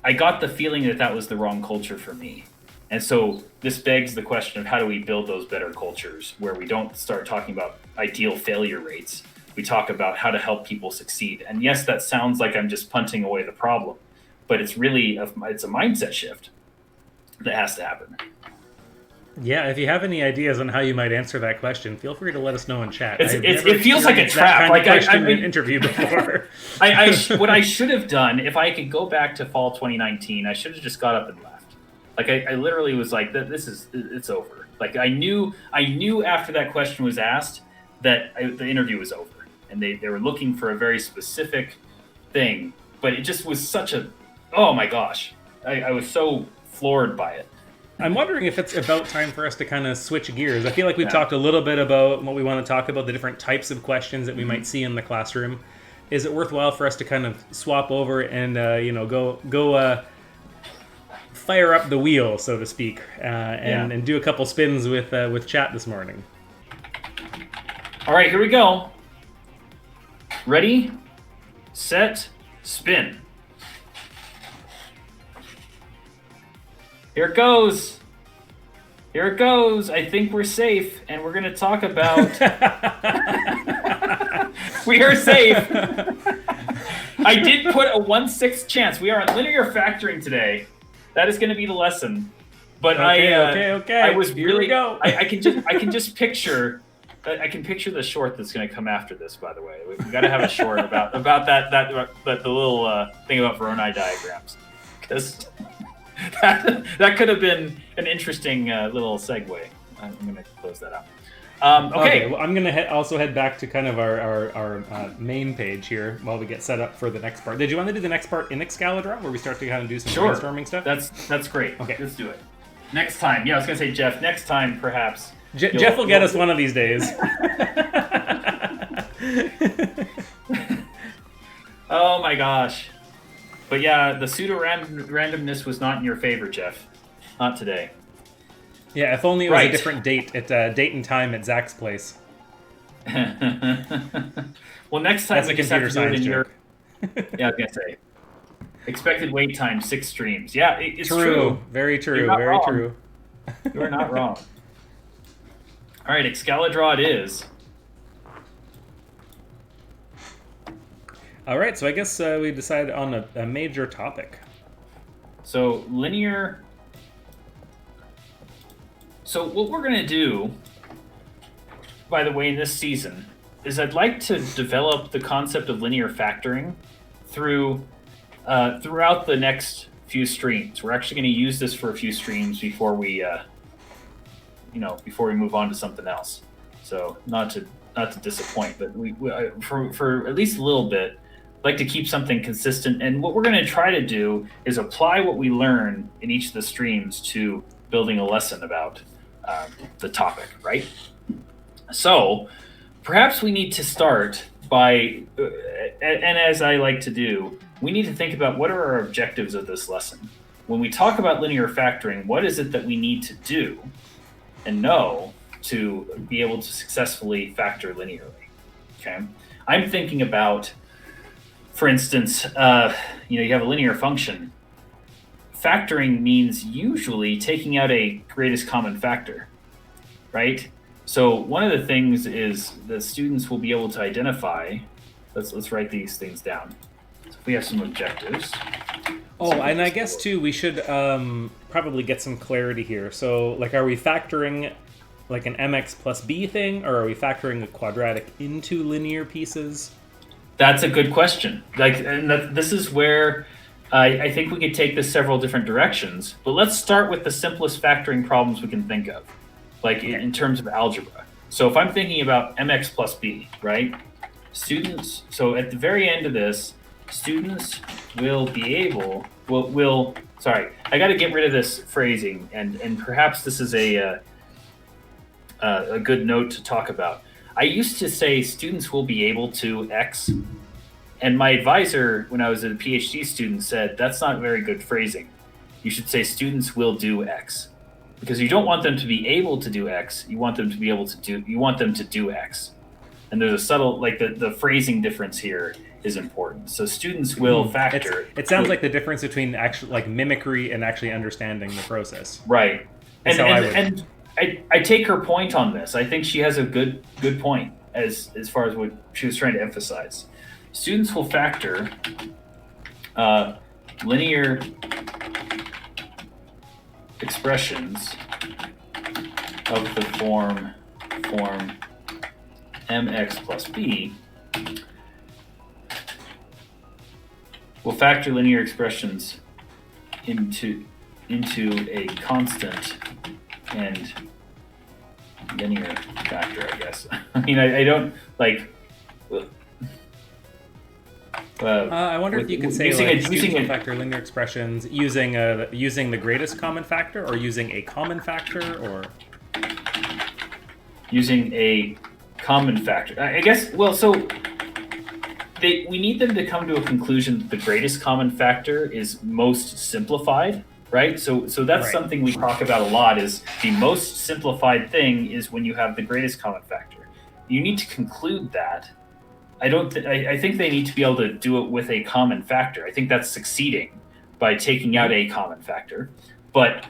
I got the feeling that was the wrong culture for me. And so this begs the question of how do we build those better cultures where we don't start talking about ideal failure rates. We talk about how to help people succeed. And yes, that sounds like I'm just punting away the problem, but it's really, it's a mindset shift that has to happen. Yeah, if you have any ideas on how you might answer that question, feel free to let us know in chat. It feels like a trap. Like I've been in an interview before. What I should have done, if I could go back to fall 2019, I should have just got up and left. Like I literally was like, it's over. Like I knew after that question was asked that the interview was over, and they were looking for a very specific thing, but it just was such a, oh my gosh, I was so floored by it. I'm wondering if it's about time for us to kind of switch gears. I feel like we've talked a little bit about what we want to talk about, the different types of questions that we might see in the classroom. Is it worthwhile for us to kind of swap over and go fire up the wheel, so to speak, and do a couple spins with chat this morning. All right, here we go. Ready, set, spin. Here it goes. Here it goes. I think we're safe, and we're going to talk about... We are safe. I did put a 1/6 chance. We are on linear factoring today. That is going to be the lesson. But okay. I was Here really... we go. I can just picture... I can picture the short that's going to come after this, by the way. We've got to have a short about the little thing about Voronoi diagrams. Because... that could have been an interesting little segue. I'm going to close that out. Okay. Well, I'm going to also head back to kind of our main page here while we get set up for the next part. Did you want to do the next part in Excalibur, where we start to kind of do some brainstorming stuff? That's great. Okay. Let's do it. Next time. Yeah, I was going to say, Jeff, next time, perhaps. Jeff will get us one of these days. Oh, my gosh. But yeah, the pseudo-randomness was not in your favor, Jeff. Not today. Yeah, if only it was a different date date and time at Zach's place. Well, next time we just have to do it in your... Yeah, I was going to say. Expected wait time, 6 streams. Yeah, it's true. Very true. Very true. You are not wrong. All right, Excalibur it is. All right, so I guess we decided on a major topic. So linear. So what we're going to do, by the way, in this season, is I'd like to develop the concept of linear factoring throughout the next few streams. We're actually going to use this for a few streams before we, before we move on to something else. So not to disappoint, but we for at least a little bit, like to keep something consistent. And what we're going to try to do is apply what we learn in each of the streams to building a lesson about the topic, right? So perhaps we need to start by, and as I like to do, we need to think about what are our objectives of this lesson. When we talk about linear factoring, what is it that we need to do and know to be able to successfully factor linearly? Okay, I'm thinking about, for instance, you have a linear function. Factoring means usually taking out a greatest common factor, right? So one of the things is that students will be able to identify. Let's write these things down. So if we have some objectives. Oh, and I guess too we should probably get some clarity here. So, like, are we factoring like an mx plus b thing, or are we factoring a quadratic into linear pieces? That's a good question. This is where I think we could take this several different directions. But let's start with the simplest factoring problems we can think of, like in terms of algebra. So if I'm thinking about mx plus b, right? Students. So at the very end of this, students will be able. Sorry, I got to get rid of this phrasing, and perhaps this is a good note to talk about. I used to say students will be able to X, and my advisor, when I was a PhD student, said that's not very good phrasing. You should say students will do X, because you don't want them to be able to do X. You want them to be able to do. You want them to do X, and there's a subtle, like the phrasing difference here is important. So students will factor. It sounds like the difference between actually like mimicry and actually understanding the process. Right, and I take her point on this. I think she has a good point as far as what she was trying to emphasize. Students will factor linear expressions of the form mx plus b. Will factor linear expressions into a constant and linear factor, I guess. I mean, I don't like. I wonder if you could say using a factor linear expressions using the greatest common factor, or using a common factor, or using a common factor. I guess. Well, so we need them to come to a conclusion that the greatest common factor is most simplified, right? So that's something we talk about a lot, is the most simplified thing is when you have the greatest common factor. You need to conclude that. I think they need to be able to do it with a common factor. I think that's succeeding by taking out a common factor. But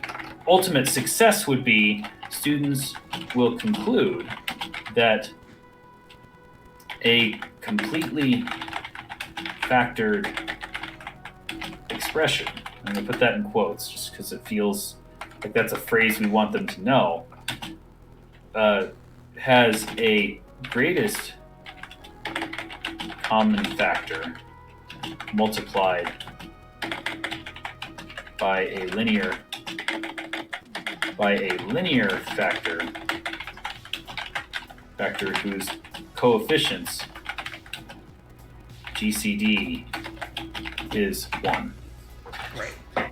ultimate success would be students will conclude that a completely factored expression, I'm going to put that in quotes just because it feels like that's a phrase we want them to know, has a greatest common factor multiplied by a linear factor whose coefficients GCD is 1.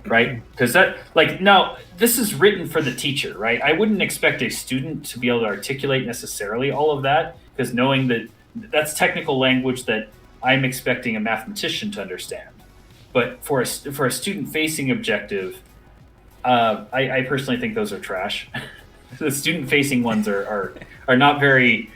Right? Because that, like, now this is written for the teacher, right? I wouldn't expect a student to be able to articulate necessarily all of that, because knowing that that's technical language that I'm expecting a mathematician to understand. But for a student-facing objective, I personally think those are trash. The student-facing ones are not very.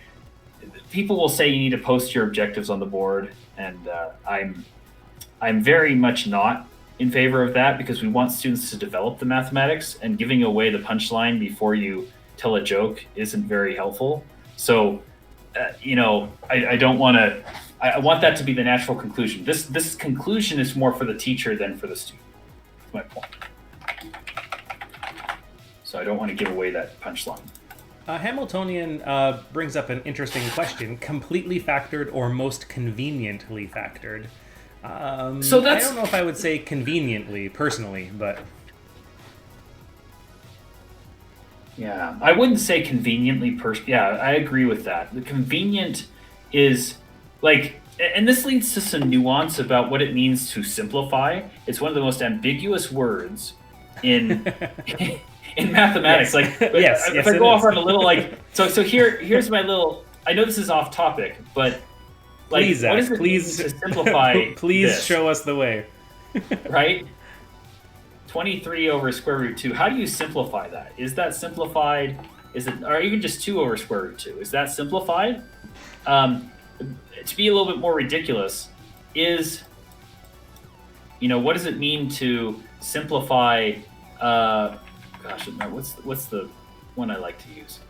People will say you need to post your objectives on the board, and I'm very much not in favor of that, because we want students to develop the mathematics, and giving away the punchline before you tell a joke isn't very helpful. So, I don't want to. I want that to be the natural conclusion. This conclusion is more for the teacher than for the student. That's my point. So I don't want to give away that punchline. Hamiltonian brings up an interesting question: completely factored or most conveniently factored? So I don't know if I would say conveniently, personally, but... Yeah, I wouldn't say conveniently Yeah, I agree with that. The convenient is, like, and this leads to some nuance about what it means to simplify. It's one of the most ambiguous words in in mathematics. Yes. Like, If I go off on a little, like, so here's my little. I know this is off topic, but like, please, Zach, what does it mean to simplify? Please this? Show us the way. Right? 23 over square root 2. How do you simplify that? Is that simplified? Is it, or even just 2 over square root 2? Is that simplified? To be a little bit more ridiculous, is, what does it mean to simplify? What's the one I like to use?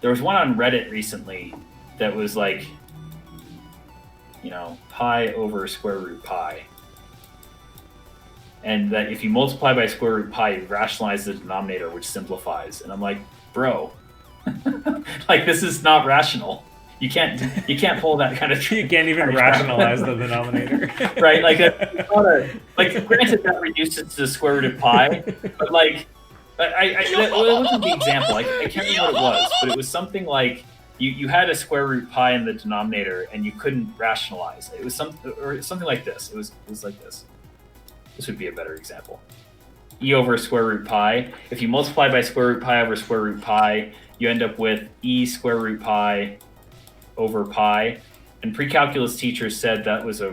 There was one on Reddit recently that was like, pi over square root pi. And that if you multiply by square root pi, you rationalize the denominator, which simplifies. And I'm like, bro, like, this is not rational. You can't pull that kind of trick. You can't even rationalize the denominator. Right? Like, granted that reduces to the square root of pi, but like, look at the example. I can't remember what it was, but it was something like you had a square root pi in the denominator and you couldn't rationalize. It was something like this. It was like this. This would be a better example. E over square root pi. If you multiply by square root pi over square root pi, you end up with e square root pi over pi. And pre-calculus teachers said that was a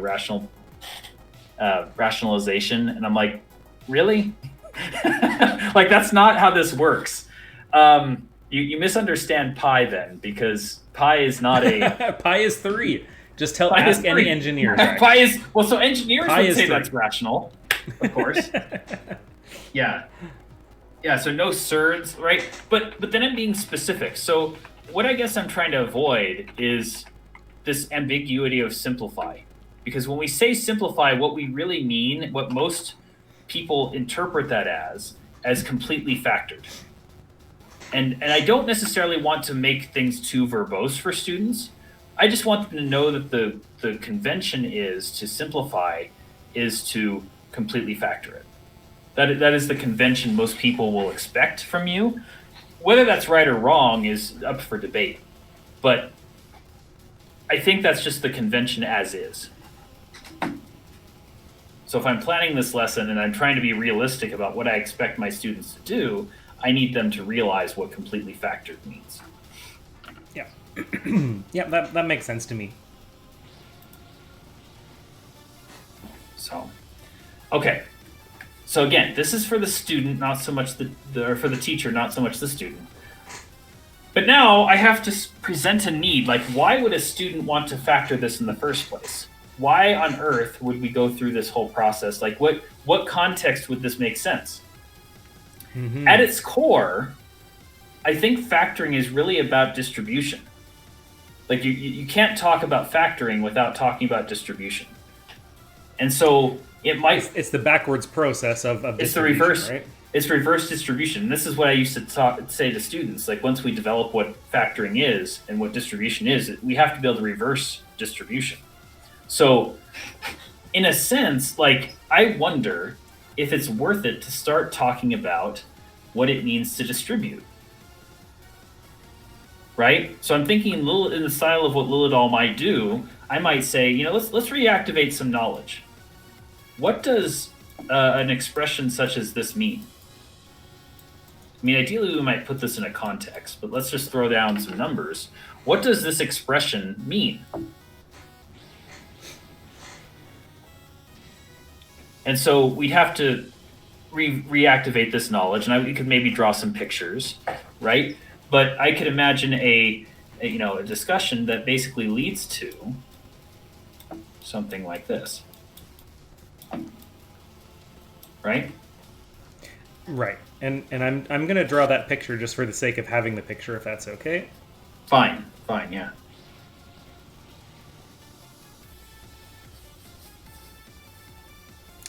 rationalization. And I'm like, really? Like, that's not how this works. You misunderstand pi then, because pi is not a... Pi is 3. Just ask any engineer. Right? Pi is... Well, so engineers would say 3. That's rational. Of course. Yeah, so no surds, right? But then I'm being specific. So what I guess I'm trying to avoid is this ambiguity of simplify. Because when we say simplify, what we really mean, what most people interpret that as completely factored. And I don't necessarily want to make things too verbose for students. I just want them to know that the convention is to simplify is to completely factor it. That is the convention most people will expect from you. Whether that's right or wrong is up for debate. But I think that's just the convention as is. So if I'm planning this lesson and I'm trying to be realistic about what I expect my students to do, I need them to realize what completely factored means. Yeah. Yeah, that makes sense to me. So again, this is for the student, not so much or for the teacher, not so much the student. But now I have to present a need. Like, why would a student want to factor this in the first place? Why on earth would we go through this whole process? Like, what context would this make sense? Mm-hmm. At its core, I think factoring is really about distribution. Like, you can't talk about factoring without talking about distribution. And so it might... It's the backwards process of it's the reverse, right? It's reverse distribution. And this is what I used to say to students. Like, once we develop what factoring is and what distribution is, we have to be able to reverse distribution. So in a sense, like, I wonder if it's worth it to start talking about what it means to distribute. Right? So I'm thinking in the style of what Liljedahl might do. I might say, let's reactivate some knowledge. What does an expression such as this mean? I mean, ideally we might put this in a context, but let's just throw down some numbers. What does this expression mean? And so we'd have to reactivate this knowledge, and we could maybe draw some pictures, right? But I could imagine a discussion that basically leads to something like this, right? Right. And I'm going to draw that picture just for the sake of having the picture, if that's okay. Fine, yeah.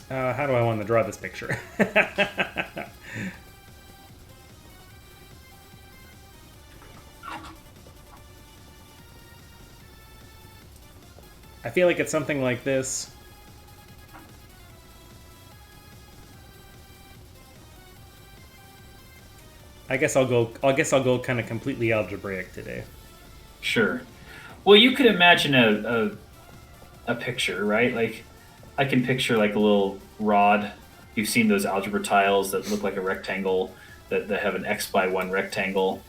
How do I want to draw this picture? I feel like it's something like this. I guess I'll go kind of completely algebraic today. Sure. Well, you could imagine a picture, right? Like, I can picture like a little rod. You've seen those algebra tiles that look like a rectangle that have an X by 1 rectangle.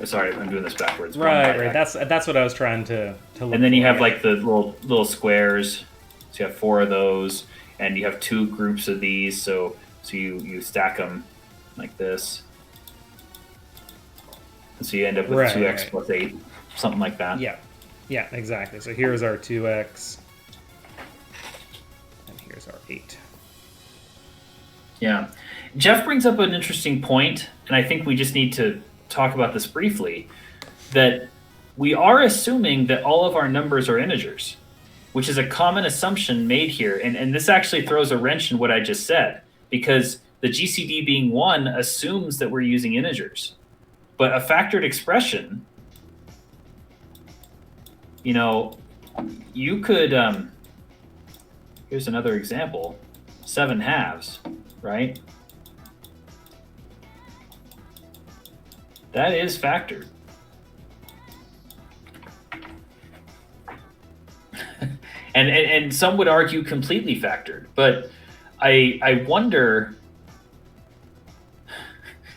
Sorry, I'm doing this backwards. Right. That's what I was trying to look And then you for, have like the little squares. So you have 4 of those, and you have 2 groups of these. So you stack them like this. And so you end up with 2x plus 8, something like that. Yeah, exactly. So here's our 2x. Here's our 8. Yeah. Jeff brings up an interesting point, and I think we just need to talk about this briefly, that we are assuming that all of our numbers are integers, which is a common assumption made here. And this actually throws a wrench in what I just said, because the GCD being 1 assumes that we're using integers. But a factored expression, you could... here's another example, 7/2, right? That is factored. and some would argue completely factored, but I wonder,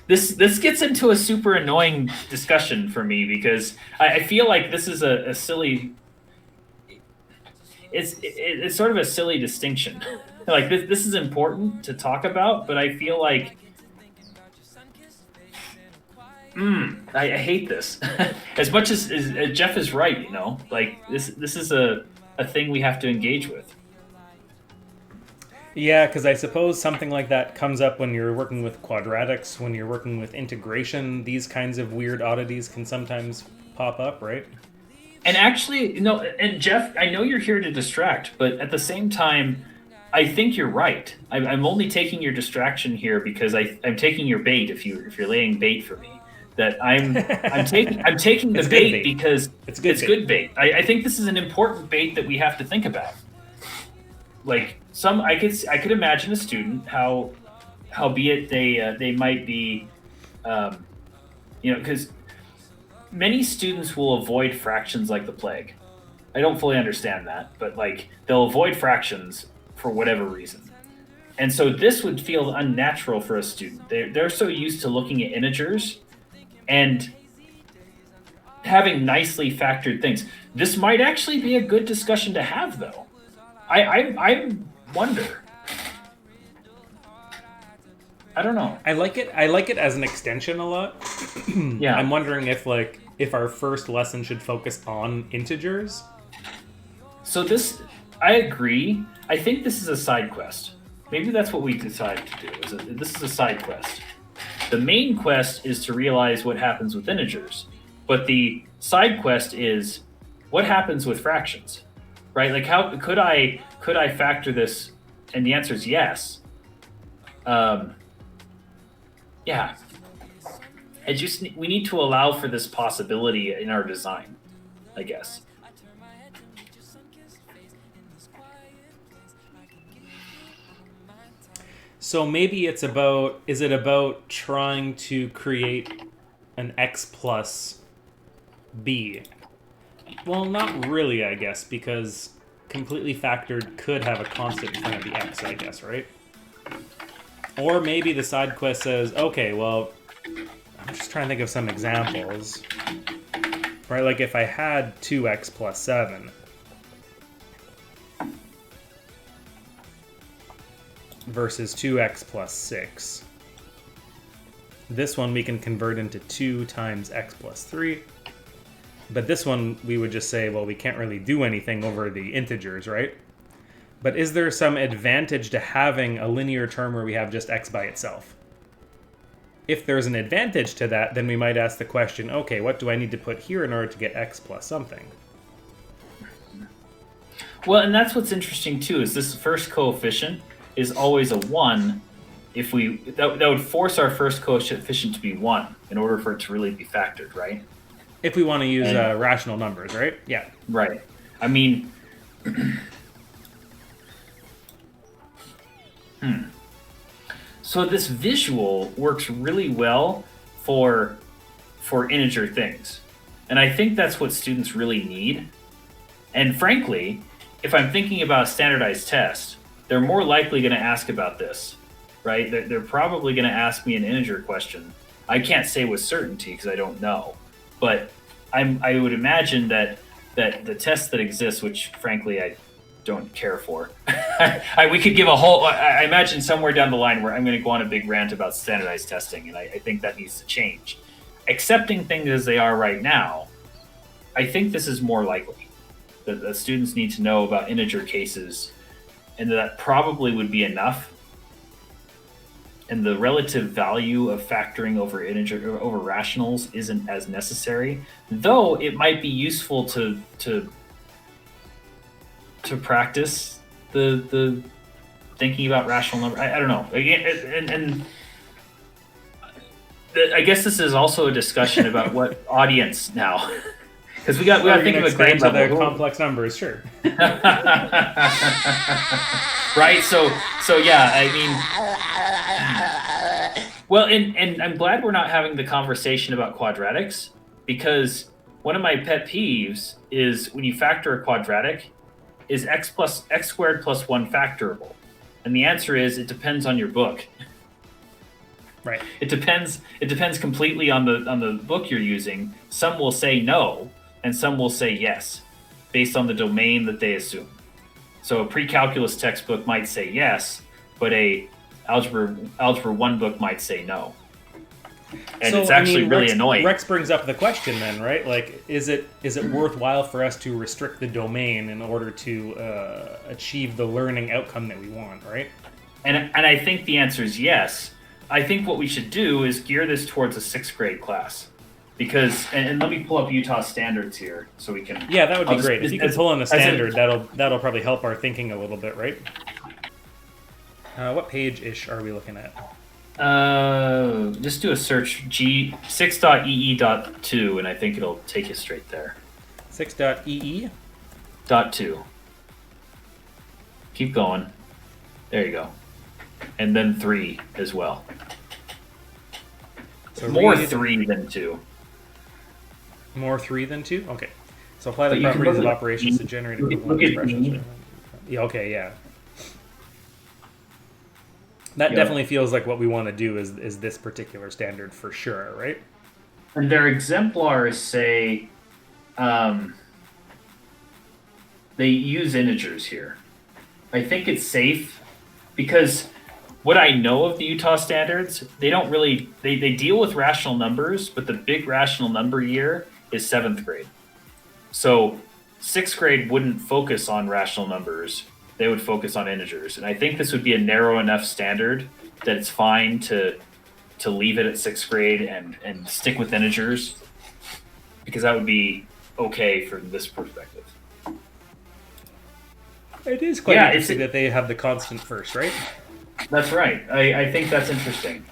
this gets into a super annoying discussion for me, because I feel like this is a silly... It's sort of a silly distinction. Like, this is important to talk about, but I feel like I hate this. As much as Jeff is right, like this is a thing we have to engage with. Yeah, because I suppose something like that comes up when you're working with quadratics, when you're working with integration. These kinds of weird oddities can sometimes pop up, right? And actually, and Jeff, I know you're here to distract, but at the same time, I think you're right. I'm only taking your distraction here because I'm taking your bait. If you're laying bait for me, that I'm taking the bait because it's good bait. I think this is an important bait that we have to think about. Like, I could imagine a student howbeit they might be, because many students will avoid fractions like the plague. I don't fully understand that, but like, they'll avoid fractions for whatever reason. And so this would feel unnatural for a student. They're so used to looking at integers and having nicely factored things. This might actually be a good discussion to have, though. I wonder. I don't know. I like it as an extension a lot. Yeah. I'm wondering if our first lesson should focus on integers. So I agree. I think this is a side quest. Maybe that's what we decided to do. This is a side quest. The main quest is to realize what happens with integers, but the side quest is what happens with fractions, right? Like, how could I factor this? And the answer is yes. Yeah. We need to allow for this possibility in our design, I guess. So maybe is it about trying to create an x plus b? Well, not really, I guess, because completely factored could have a constant in front of the x, I guess, right? Or maybe the side quest says, okay, well, I'm just trying to think of some examples. Right, like if I had 2x plus 7, versus 2x plus 6. This one we can convert into 2 times x plus 3. But this one we would just say, well, we can't really do anything over the integers, right? But is there some advantage to having a linear term where we have just x by itself? If there's an advantage to that, then we might ask the question, okay, what do I need to put here in order to get x plus something? Well, and that's what's interesting too, is this first coefficient is always a 1 if that would force our first coefficient to be 1 in order for it to really be factored, right? If we want to use rational numbers, right? Yeah. Right. I mean, So this visual works really well for integer things. And I think that's what students really need. And frankly, if I'm thinking about a standardized test, they're more likely going to ask about this, right? They're probably going to ask me an integer question. I can't say with certainty because I don't know. But I would imagine that the tests that exist, which frankly I don't care for, we could give a whole. I imagine somewhere down the line where I'm going to go on a big rant about standardized testing, and I think that needs to change. Accepting things as they are right now, I think this is more likely that the students need to know about integer cases, and that probably would be enough. And the relative value of factoring over rationals isn't as necessary, though it might be useful to practice the thinking about rational number. I don't know. Again, and I guess this is also a discussion about what audience now, because we got to think of a grade level. Complex numbers, sure. Right. So yeah. I mean. Well, and I'm glad we're not having the conversation about quadratics, because one of my pet peeves is when you factor a quadratic, is x squared plus 1 factorable? And the answer is it depends on your book. Right. It depends completely on the book you're using. Some will say no, and some will say yes, based on the domain that they assume. So a pre-calculus textbook might say yes, but a Algebra 1 book might say no. And so, it's actually really annoying. Rex brings up the question then, right? Like, is it worthwhile for us to restrict the domain in order to achieve the learning outcome that we want, right? And I think the answer is yes. I think what we should do is gear this towards a 6th grade class. Because, and let me pull up Utah standards here so we can... Yeah, that would be great. If you can pull in a standard, that'll probably help our thinking a little bit, right? What page-ish are we looking at? Just do a search G6.ee.2, and I think it'll take you straight there. 6.ee? .2. Keep going. There you go. And then 3 as well. So more 3 than 2. More 3 than 2? Okay. So apply the properties of operations to generate equivalent expressions. Yeah, okay, yeah. That definitely feels like what we want to do is this particular standard for sure, right? And their exemplars say they use integers here. I think it's safe because what I know of the Utah standards, they don't really they deal with rational numbers, but the big rational number year is 7th grade. So 6th grade wouldn't focus on rational numbers. They would focus on integers. And I think this would be a narrow enough standard that it's fine to leave it at 6th grade and stick with integers, because that would be okay from this perspective. It is quite interesting that they have the constant first, right? That's right. I think that's interesting.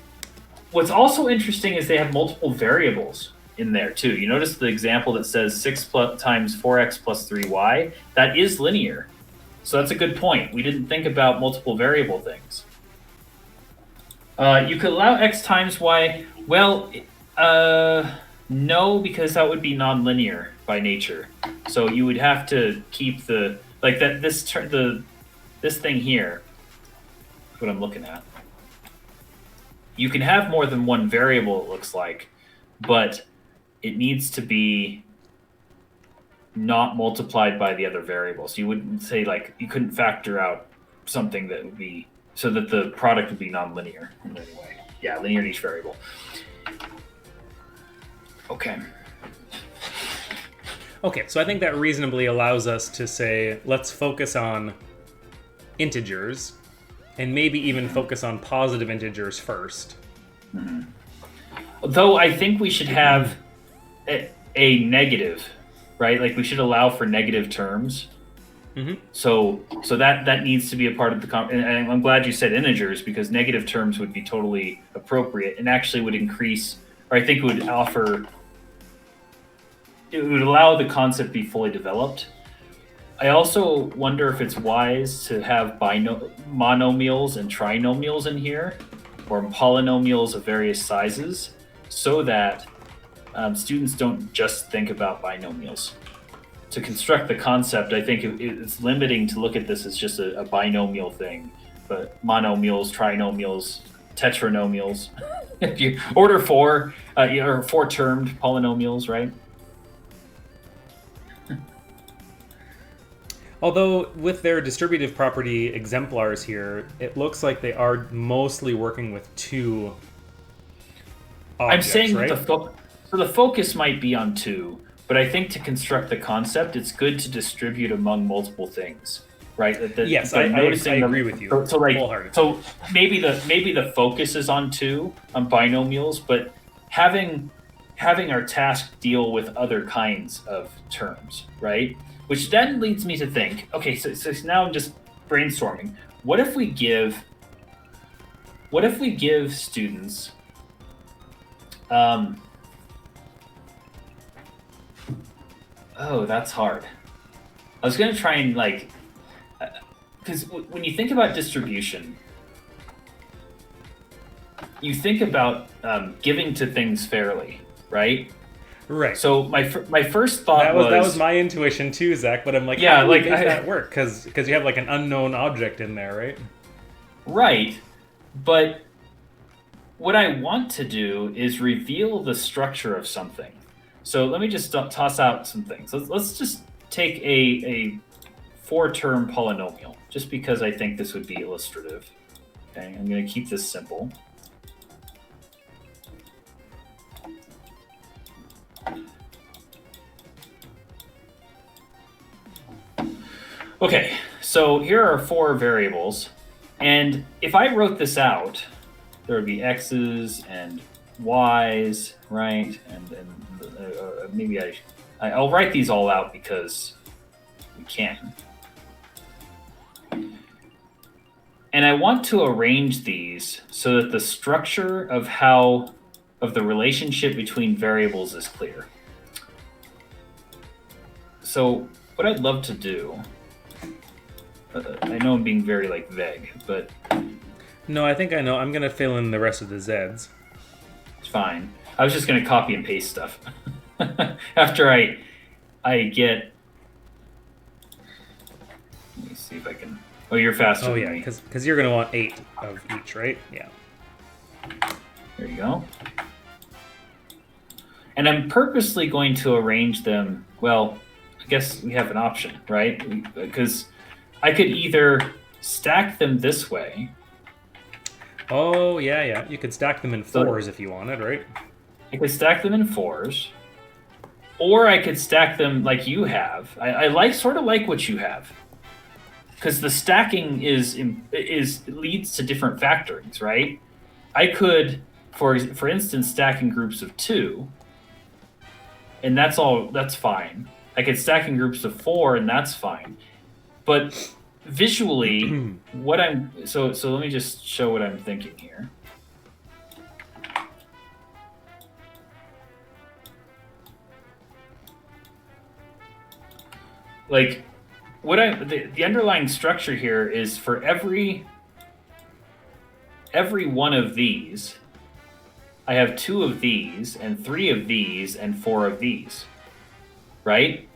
What's also interesting is they have multiple variables in there too. You notice the example that says 6 times 4x plus 3y. That is linear. So that's a good point. We didn't think about multiple variable things. You could allow x times y. Well, no, because that would be nonlinear by nature. So you would have to keep the like that. This thing here. What I'm looking at. You can have more than one variable, it looks like, but it needs to be not multiplied by the other variables. You wouldn't say like you couldn't factor out something that would be so that the product would be nonlinear in any way. Yeah, linear in each variable. Okay. Okay, so I think that reasonably allows us to say, let's focus on integers, and maybe even focus on positive integers first. Mm-hmm. Though I think we should have a negative, right? Like we should allow for negative terms. Mm-hmm. So that needs to be a part of the and I'm glad you said integers, because negative terms would be totally appropriate and actually would increase, or I think it would offer. It would allow the concept to be fully developed. I also wonder if it's wise to have monomials and trinomials in here, or polynomials of various sizes, so that students don't just think about binomials. To construct the concept, I think it's limiting to look at this as just a binomial thing, but monomials, trinomials, tetranomials, if you order 4, or 4-termed polynomials, right? Although with their distributive property exemplars here, it looks like they are mostly working with 2 objects, I'm saying right? that so the focus might be on 2, but I think to construct the concept, it's good to distribute among multiple things, right? Yes, I agree with you. So maybe the focus is on 2 on binomials, but having our task deal with other kinds of terms, right? Which then leads me to think, okay, so now I'm just brainstorming. What if we give students oh, that's hard. I was going to try and because when you think about distribution, you think about giving to things fairly, right? Right. So my first thought that was my intuition too, Zach. But I'm like, yeah, how do you make that work? Because you have like an unknown object in there, right? Right. But what I want to do is reveal the structure of something. So let me just toss out some things. Let's just take a 4-term polynomial, just because I think this would be illustrative. Okay, I'm going to keep this simple. Okay, so here are 4 variables, and if I wrote this out, there would be x's and y's, right? And maybe I'll write these all out because we can. And I want to arrange these so that the structure of the relationship between variables is clear. So what I'd love to do, I know I'm being very vague, but no, I think I know. I'm gonna fill in the rest of the Z's. It's fine. I was just gonna copy and paste stuff after I get. Let me see if I can. Oh, you're faster. Oh than yeah, me. because you're gonna want 8 of each, right? Yeah. There you go. And I'm purposely going to arrange them. Well, I guess we have an option, right? Because I could either stack them this way. Oh, yeah, yeah. You could stack them in So- fours if you wanted, right? I could stack them in fours, or I could stack them like you have. I like sort of like what you have, because the stacking is leads to different factorings, right? I could, for instance, stack in groups of 2, and that's fine. I could stack in groups of 4, and that's fine. But visually, so let me just show what I'm thinking here. Like, the underlying structure here is for every one of these, I have 2 of these and 3 of these and 4 of these, right?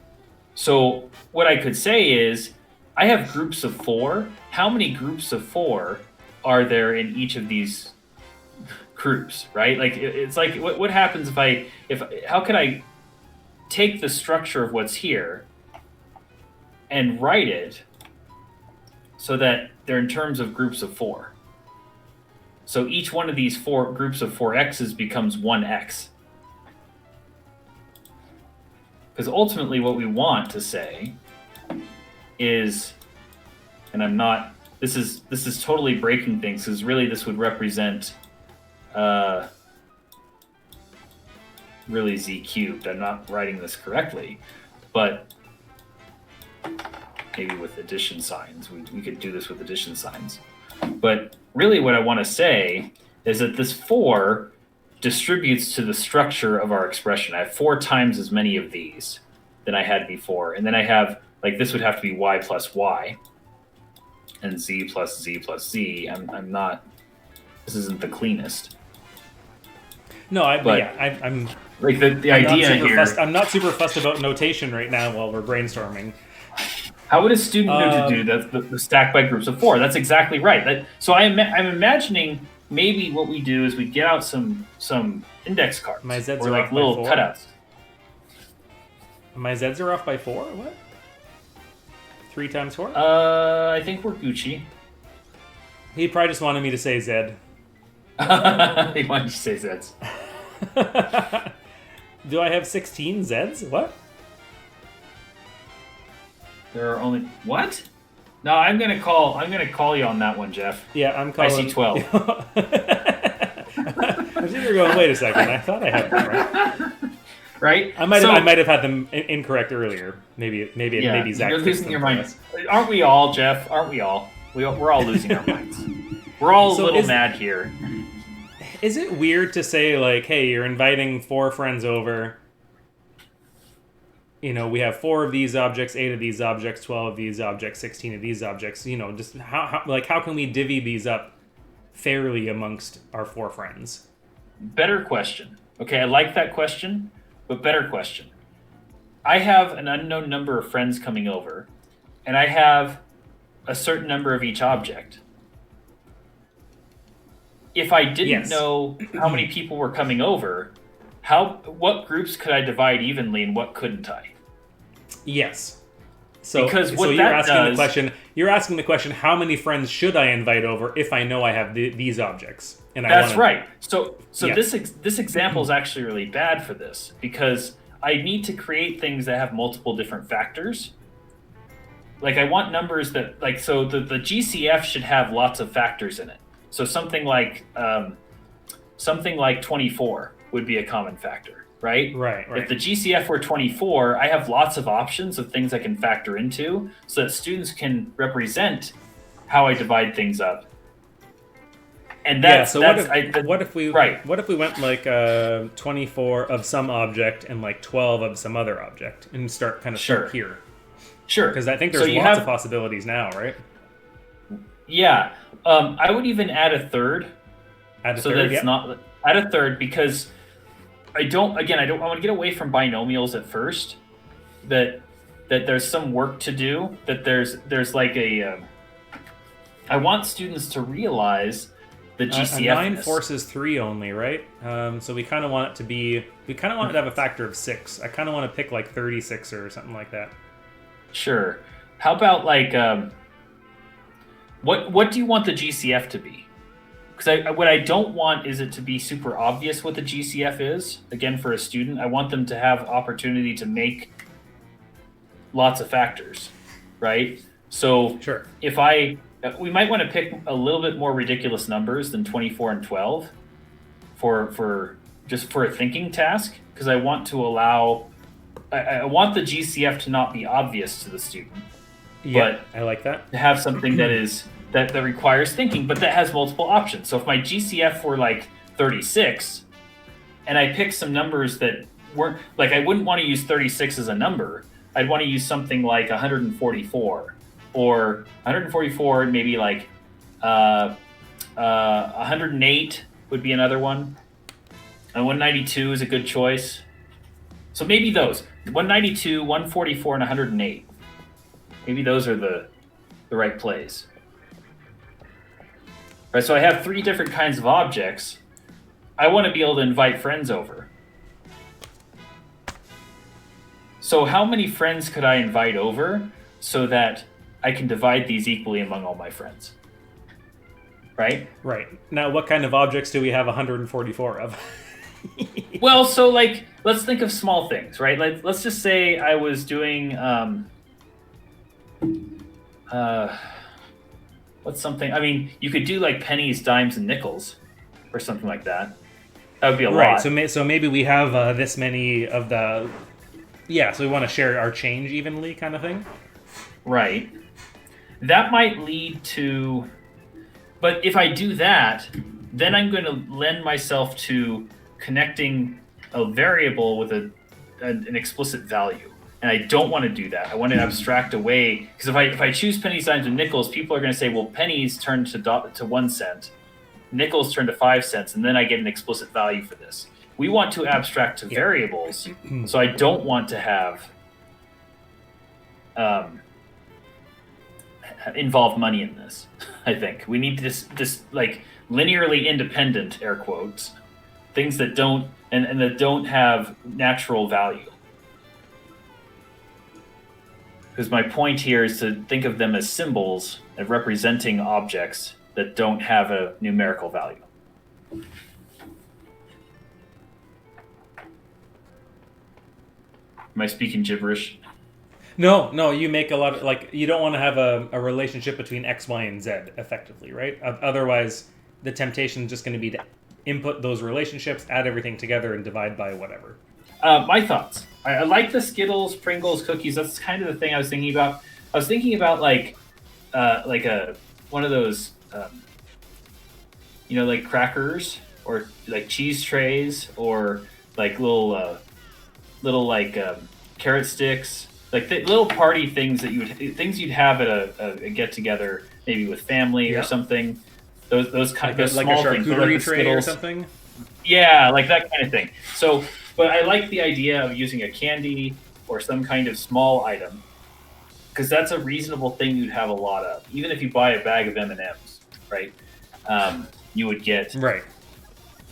So what I could say is I have groups of 4. How many groups of 4 are there in each of these groups, right? Like, it's like, what happens how could I take the structure of what's here and write it so that they're in terms of groups of 4? So each one of these 4 groups of 4x's becomes 1x. Because ultimately what we want to say is, and I'm not, this is totally breaking things, because really this would represent really z cubed. I'm not writing this correctly, but maybe with addition signs. We could do this with addition signs. But really what I want to say is that this 4 distributes to the structure of our expression. I have 4 times as many of these than I had before. And then I have, like, this would have to be y plus y and z plus z plus z. I'm not, this isn't the cleanest. No, I'm like the idea here. I'm not super fussed about notation right now while we're brainstorming. How would a student know to do the stack by groups of 4? That's exactly right. So I'm imagining maybe what we do is we get out some index cards My Zs or are like off by little 4? cutouts. My Zs are off by 4? What? 3 times 4? I think we're Gucci. He probably just wanted me to say Zed. He wanted you to say Zs. Do I have 16 Zs? What? There are only what? No, I'm gonna call you on that one, Jeff. Yeah, I'm calling. I see 12. I think you're going. Wait a second. I thought I had them right. Right? I might have had them incorrect earlier. Maybe Zach. You're losing your mind. Aren't we all, Jeff? Aren't we all? We're all losing our minds. We're all a little mad here. Is it weird to say, like, hey, you're inviting 4 friends over? You know, we have 4 of these objects, 8 of these objects, 12 of these objects, 16 of these objects. You know, just how can we divvy these up fairly amongst our 4 friends? Better question. Okay, I like that question, but better question. I have an unknown number of friends coming over, and I have a certain number of each object. If I didn't know how many people were coming over, what groups could I divide evenly and what couldn't I? Yes. So you're asking the question, how many friends should I invite over if I know I have these objects? And that's right. So this example is actually really bad for this, because I need to create things that have multiple different factors. Like, I want numbers that, like, so the GCF should have lots of factors in it. So something like 24 would be a common factor, right? Right. If the GCF were 24, I have lots of options of things I can factor into so that students can represent how I divide things up. And what if we went like 24 of some object and like 12 of some other object and start here? Sure. Because I think there's lots of possibilities now, right? Yeah. I would even add a third. Add a third, because I want to get away from binomials at first. That there's some work to do. That there's like a. I want students to realize the GCF. 9 forces 3 only, right? So we kind of want it to be. We kind of want it to have a factor of 6. I kind of want to pick like 36 or something like that. Sure. How about like what do you want the GCF to be? because what I don't want is it to be super obvious what the GCF is. Again, for a student, I want them to have opportunity to make lots of factors, right? So Sure. we might want to pick a little bit more ridiculous numbers than 24 and 12 for a thinking task, because I want to allow, I want the GCF to not be obvious to the student. Yeah, but I like that. to have something that requires thinking, but that has multiple options. So if my GCF were like 36, and I picked some numbers that weren't, like, I wouldn't want to use 36 as a number. I'd want to use something like 144, or 144, and maybe like 108 would be another one. And 192 is a good choice. So maybe those 192, 144, and 108. Maybe those are the right plays. Right, so I have 3 different kinds of objects. I want to be able to invite friends over. So how many friends could I invite over so that I can divide these equally among all my friends? Right? Right. Now, what kind of objects do we have 144 of? Well, so like, let's think of small things, right? Let's just say I was doing what's something? I mean, you could do like pennies, dimes, and nickels, or something like that. That would be a lot. Right. So maybe we have this many of the. Yeah. So we want to share our change evenly, kind of thing. Right. That might lead to. But if I do that, then I'm going to lend myself to connecting a variable with an explicit value. And I don't want to do that. I want to abstract away, because if I choose pennies, dimes, and nickels, people are going to say, well, pennies turn to 1 cent, nickels turn to 5 cents, and then I get an explicit value for this. We want to abstract to variables, so I don't want to have involve money in this. I think we need this like linearly independent, air quotes, things that don't and that don't have natural value. Because my point here is to think of them as symbols of representing objects that don't have a numerical value. Am I speaking gibberish? No, you make a lot of, like, you don't want to have a relationship between X, Y, and Z effectively, right? Otherwise, the temptation is just going to be to input those relationships, add everything together, and divide by whatever. My thoughts. I like the Skittles, Pringles, cookies. That's kind of the thing I was thinking about. I was thinking about like one of those, like crackers or like cheese trays or like little carrot sticks, like the little party things that you'd have at a get together, maybe with family or something. Those kind of like small a things, charcuterie like tray or something. Yeah, like that kind of thing. So, but I like the idea of using a candy or some kind of small item, because that's a reasonable thing you'd have a lot of. Even if you buy a bag of M&Ms, right? You would get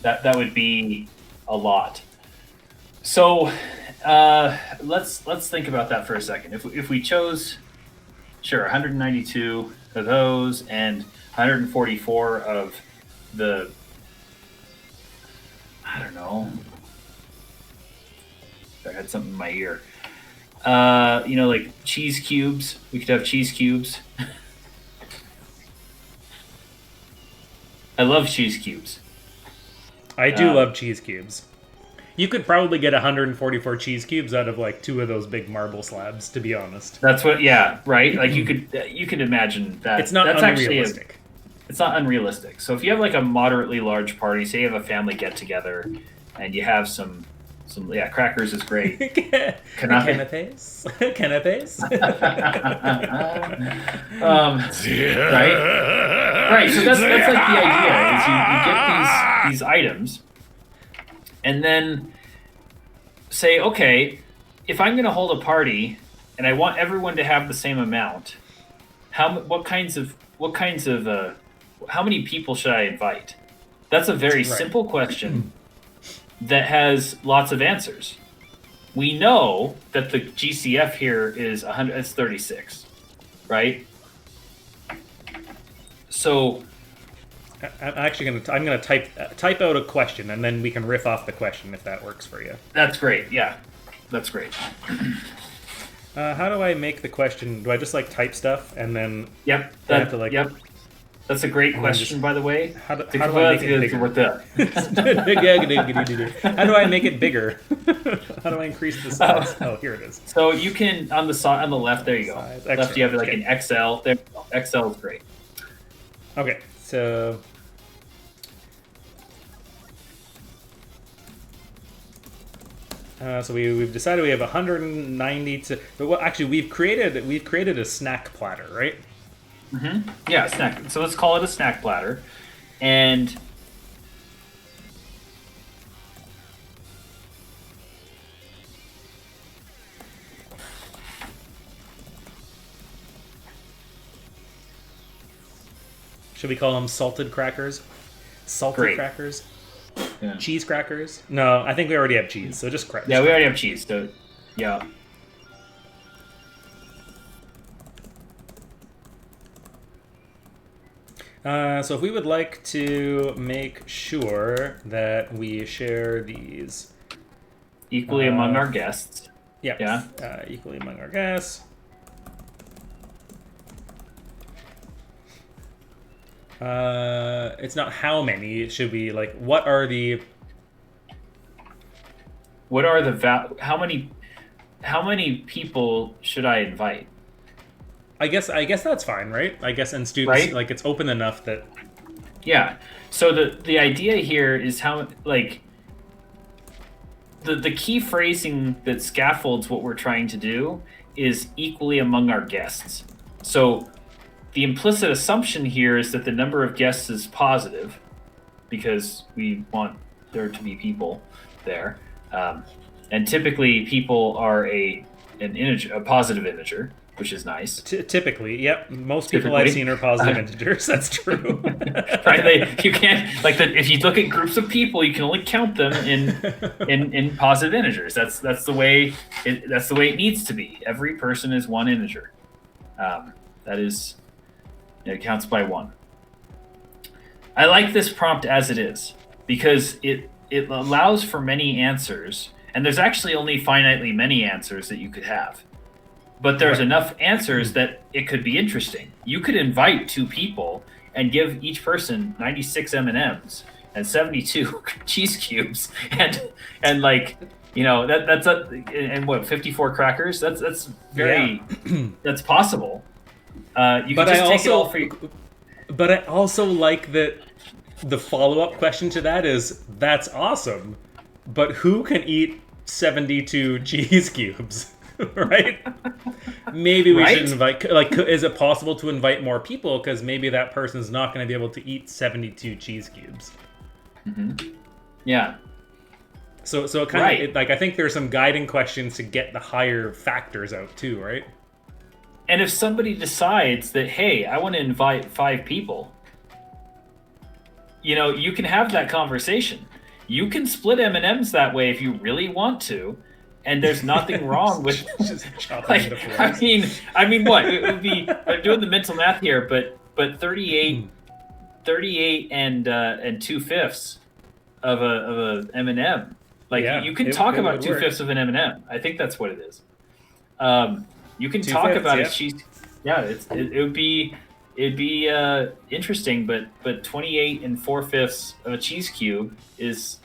that would be a lot. So let's think about that for a second. If we chose, 192 of those and 144 of the, I don't know. I had something in my ear. Like cheese cubes. We could have cheese cubes. I love cheese cubes. I do love cheese cubes. You could probably get 144 cheese cubes out of like 2 of those big marble slabs, to be honest. That's what, right? Like you could imagine that. It's not unrealistic. It's not unrealistic. So if you have like a moderately large party, say you have a family get together, and you have some crackers is great. Canapes. Right. So that's like the idea is you get these items, and then say, okay, if I'm going to hold a party and I want everyone to have the same amount, how many people should I invite? That's a very simple question that has lots of answers. We know that the GCF here is 36, right? So I'm actually gonna type out a question, and then we can riff off the question if that works for you. That's great. Yeah, that's great. How do I make the question? Do I just like type stuff and then? Yep. I have to, like, Yep. That's a great question, by the way. How do I make it bigger? How do I make it bigger? How do I increase the size? Oh, here it is. So you can on the left. There you go. Size, Left, you have like an XL. There, XL is great. Okay, so. So we've decided we have 190 to. But well, actually, we've created a snack platter, right? Mm-hmm. Yeah, snack. So let's call it a snack platter, and should we call them salted crackers? Salted Great. crackers? Yeah. Cheese crackers? No, I think we already have cheese, so just crackers. Yeah, we already have cheese. So yeah. So if we would like to make sure that we share these Equally among our guests. Yeah. Equally among our guests. It's not how many. It should be like how many people should I invite? I guess that's fine, right? I guess, and students, Right? like, it's open enough that. Yeah. So the idea here is how, like, the key phrasing that scaffolds what we're trying to do is equally among our guests. So the implicit assumption here is that the number of guests is positive because we want there to be people there. And typically people are an integer, a positive integer, which is nice. Typically, yep. Most people I've seen are positive integers. That's true. Right? You can't, like, if you look at groups of people, you can only count them in positive integers. That's the way it needs to be. Every person is one integer. That is, it counts by one. I like this prompt as it is because it allows for many answers, and there's actually only finitely many answers that you could have. But there's enough answers that it could be interesting. You could invite two people and give each person 96 M&Ms and 72 cheese cubes and like, you know, that's and what, 54 crackers? That's very that's possible. You can just take it all for you. But I also like that the follow-up question to that is, that's awesome, but who can eat 72 cheese cubes? Right? Maybe we should invite, like, is it possible to invite more people? Because maybe that person's not going to be able to eat 72 cheese cubes. Mm-hmm. Yeah. So it kind of, like, I think there's some guiding questions to get the higher factors out too, right? And if somebody decides that, hey, I want to invite 5 people, you know, you can have that conversation. You can split M&Ms that way if you really want to. And there's nothing wrong with just chopping into flowers. I mean, what it would be? I'm doing the mental math here, but 38 and 2/5 of a M&M. Like, you can talk about 2/5 of an M&M. I think that's what it is. You can talk about a cheese. Yeah, it'd be interesting, but 28 and 4/5 of a cheese cube is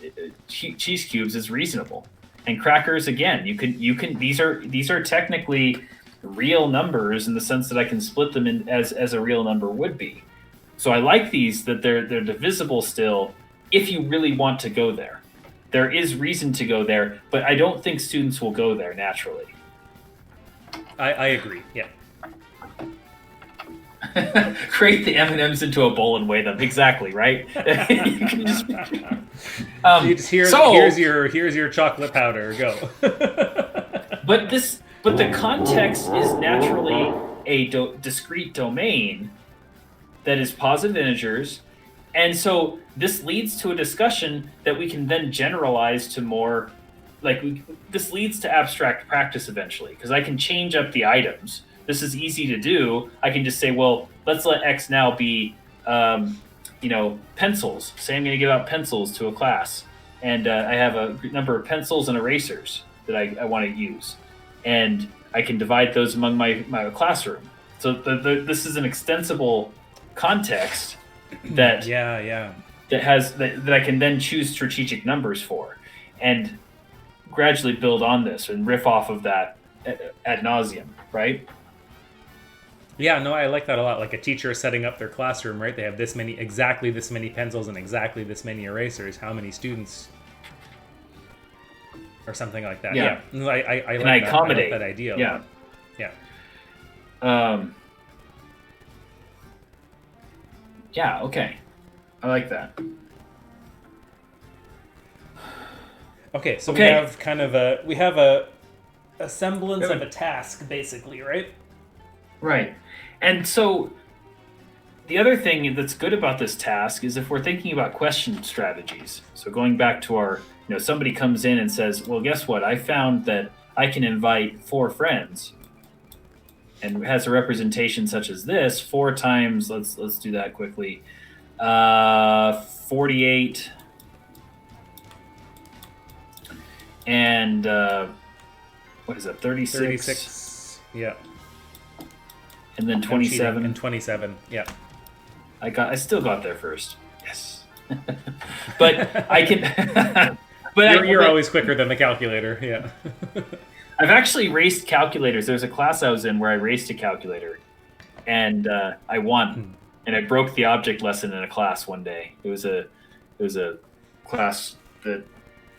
cheese cubes is reasonable. And crackers, again, you can these are technically real numbers in the sense that I can split them in as a real number would be. So I like these, that they're divisible still if you really want to go there. There is reason to go there, but I don't think students will go there naturally. I agree. Yeah. Create the M&Ms into a bowl and weigh them. Exactly, right? You can just here's your chocolate powder. Go. But the context is naturally a discrete domain that is positive integers, and so this leads to a discussion that we can then generalize to more, like, this leads to abstract practice eventually, because I can change up the items. This is easy to do. I can just say, well, let's let X now be pencils. Say I'm going to give out pencils to a class, and I have a number of pencils and erasers that I want to use, and I can divide those among my classroom. So this is an extensible context that that I can then choose strategic numbers for, and gradually build on this and riff off of that ad nauseum, right? Yeah, no, I like that a lot. Like a teacher setting up their classroom, right? They have exactly this many pencils and exactly this many erasers. How many students? Or something like that. Yeah. I like that. Accommodate. I like that idea. Yeah. Yeah. Yeah, okay. I like that. Okay, so we have kind of a semblance of a task, basically, right? Right. And so the other thing that's good about this task is if we're thinking about question strategies. So going back to our, somebody comes in and says, well, guess what? I found that I can invite 4 friends, and has a representation such as this 4 times. Let's do that quickly. 48 and what is that? 36. 36. Yeah. And then 27 and 27. Yeah. I still got there first. Yes. But I can. But you're always quicker than the calculator. Yeah. I've actually raced calculators. There's a class I was in where I raced a calculator, and I won. And I broke the object lesson in a class one day. It was a class that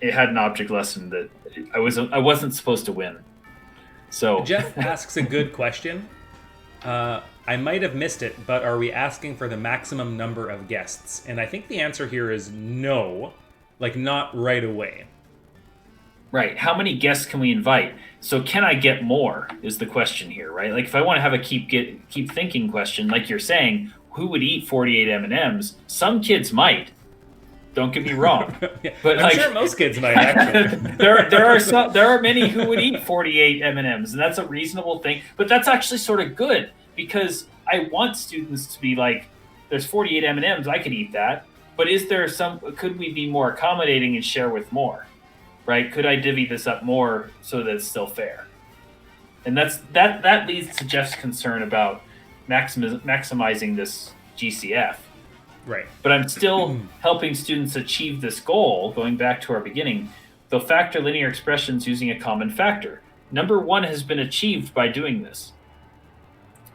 it had an object lesson that I wasn't supposed to win. So Jeff asks a good question. I might have missed it, but are we asking for the maximum number of guests? And I think the answer here is no, like not right away. Right. How many guests can we invite? So can I get more is the question here, right? Like if I want to have a keep thinking question, like you're saying, who would eat 48 M&Ms? Some kids might. Don't get me wrong. Yeah, but I'm sure most kids might actually. there are many who would eat 48 M&Ms, and that's a reasonable thing. But that's actually sort of good because I want students to be like, there's 48 M&Ms, I could eat that. But could we be more accommodating and share with more? Right? Could I divvy this up more so that it's still fair? And that leads to Jeff's concern about maximizing this GCF. Right. But I'm still helping students achieve this goal, going back to our beginning. They'll factor linear expressions using a common factor. Number 1 has been achieved by doing this.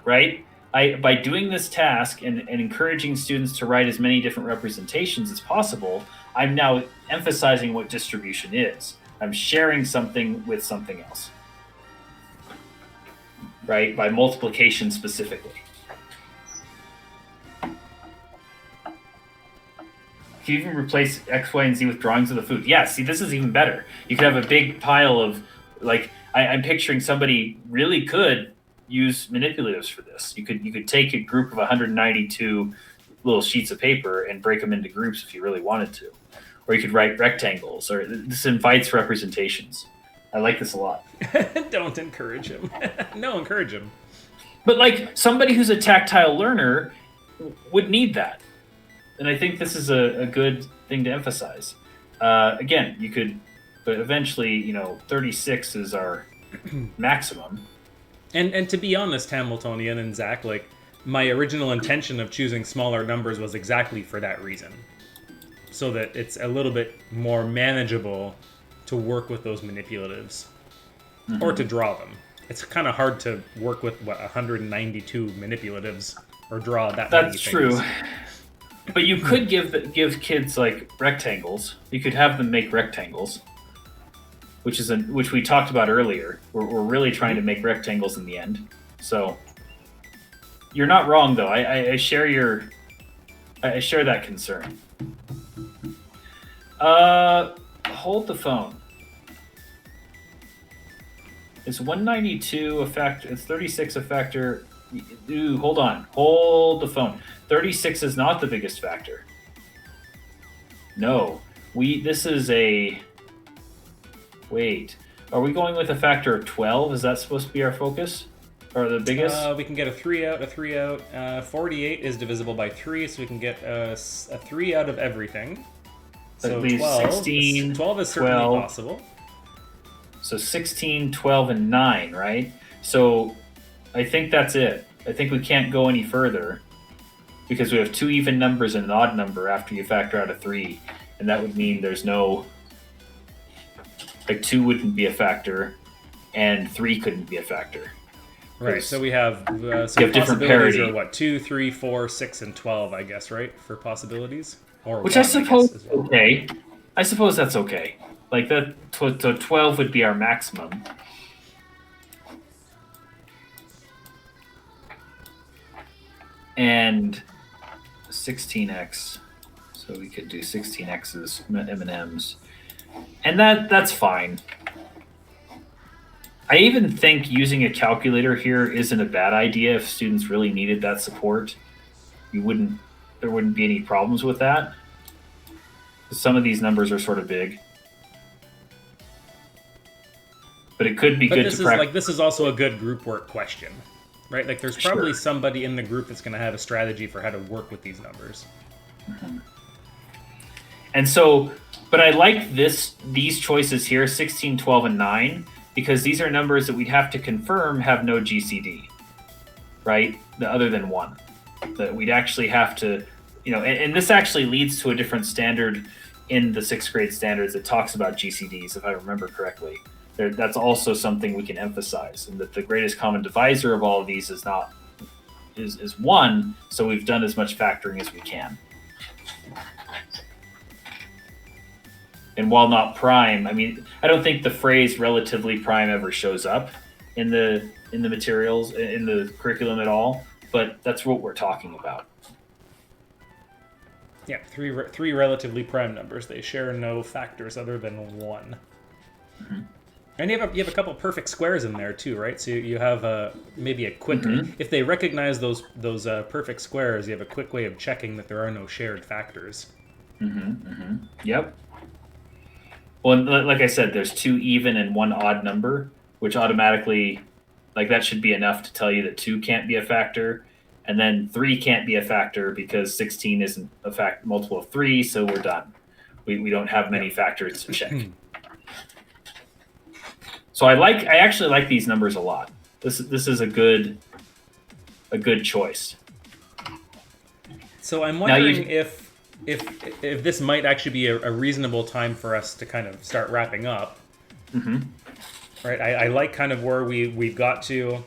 Right? By doing this task and encouraging students to write as many different representations as possible, I'm now emphasizing what distribution is. I'm sharing something with something else. Right? By multiplication specifically. You can even replace X, Y, and Z with drawings of the food. Yeah, see, this is even better. You could have a big pile of, like, I'm picturing somebody really could use manipulatives for this. You could take a group of 192 little sheets of paper and break them into groups if you really wanted to. Or you could write rectangles, or this invites representations. I like this a lot. Don't encourage him. No, encourage him. But like somebody who's a tactile learner would need that. And I think this is a good thing to emphasize. Again, you could, but eventually, 36 is our maximum. And to be honest, Hamiltonian and Zach, like, my original intention of choosing smaller numbers was exactly for that reason. So that it's a little bit more manageable to work with those manipulatives. Mm-hmm. Or to draw them. It's kind of hard to work with, 192 manipulatives or draw that many things. That's true. But you could give kids like rectangles. You could have them make rectangles, which we talked about earlier. We're really trying to make rectangles in the end. So you're not wrong, though. I share that concern. Hold the phone. Is 192 a factor? Is 36 a factor? Ooh, hold on. Hold the phone. 36 is not the biggest factor. No. This is a... Wait. Are we going with a factor of 12? Is that supposed to be our focus? are the biggest? We can get a 3 out, a 3 out. 48 is divisible by 3, so we can get a 3 out of everything. So 12. 16, 12 is certainly 12. possible. So 16, 12, and 9, right? So I think that's it. I think we can't go any further because we have 2 even numbers and an odd number after you factor out a 3. And that would mean there's no... Like 2 wouldn't be a factor and 3 couldn't be a factor. Right, so we have some you have different possibilities parity. are what, 2, 3, 4, 6, and 12, I guess, right? For possibilities? Or Which 1, I suppose guess, is okay. I suppose that's okay. Like that, so 12 would be our maximum. And 16x, so we could do 16x's M&Ms, and that's fine. I even think using a calculator here isn't a bad idea if students really needed that support. There wouldn't be any problems with that. Some of these numbers are sort of big. But it could be good to practice. This is also a good group work question, right? Like there's probably somebody in the group that's going to have a strategy for how to work with these numbers. Mm-hmm. And so, but I like these choices here, 16, 12, and 9, because these are numbers that we'd have to confirm have no GCD, right? Other than 1. That we'd actually have to, and this actually leads to a different standard in the 6th grade standards that talks about GCDs, if I remember correctly. That's also something we can emphasize, and that the greatest common divisor of all of these is 1, so we've done as much factoring as we can. And while not prime, I mean, I don't think the phrase relatively prime ever shows up in the materials, in the curriculum at all, but that's what we're talking about. Yeah, three relatively prime numbers. They share no factors other than 1. Mm-hmm. And you have a couple perfect squares in there too, right? So you have maybe a quick... Mm-hmm. If they recognize those perfect squares, you have a quick way of checking that there are no shared factors. Mm-hmm. Mm-hmm. Yep. Well, like I said, there's 2 even and 1 odd number, which automatically, like that should be enough to tell you that 2 can't be a factor, and then 3 can't be a factor because 16 isn't a multiple of 3, so we're done. We don't have many factors to check. So I actually like these numbers a lot. This is a good choice. So I'm wondering if this might actually be a reasonable time for us to kind of start wrapping up. Mm-hmm. Right. I like kind of where we've got to,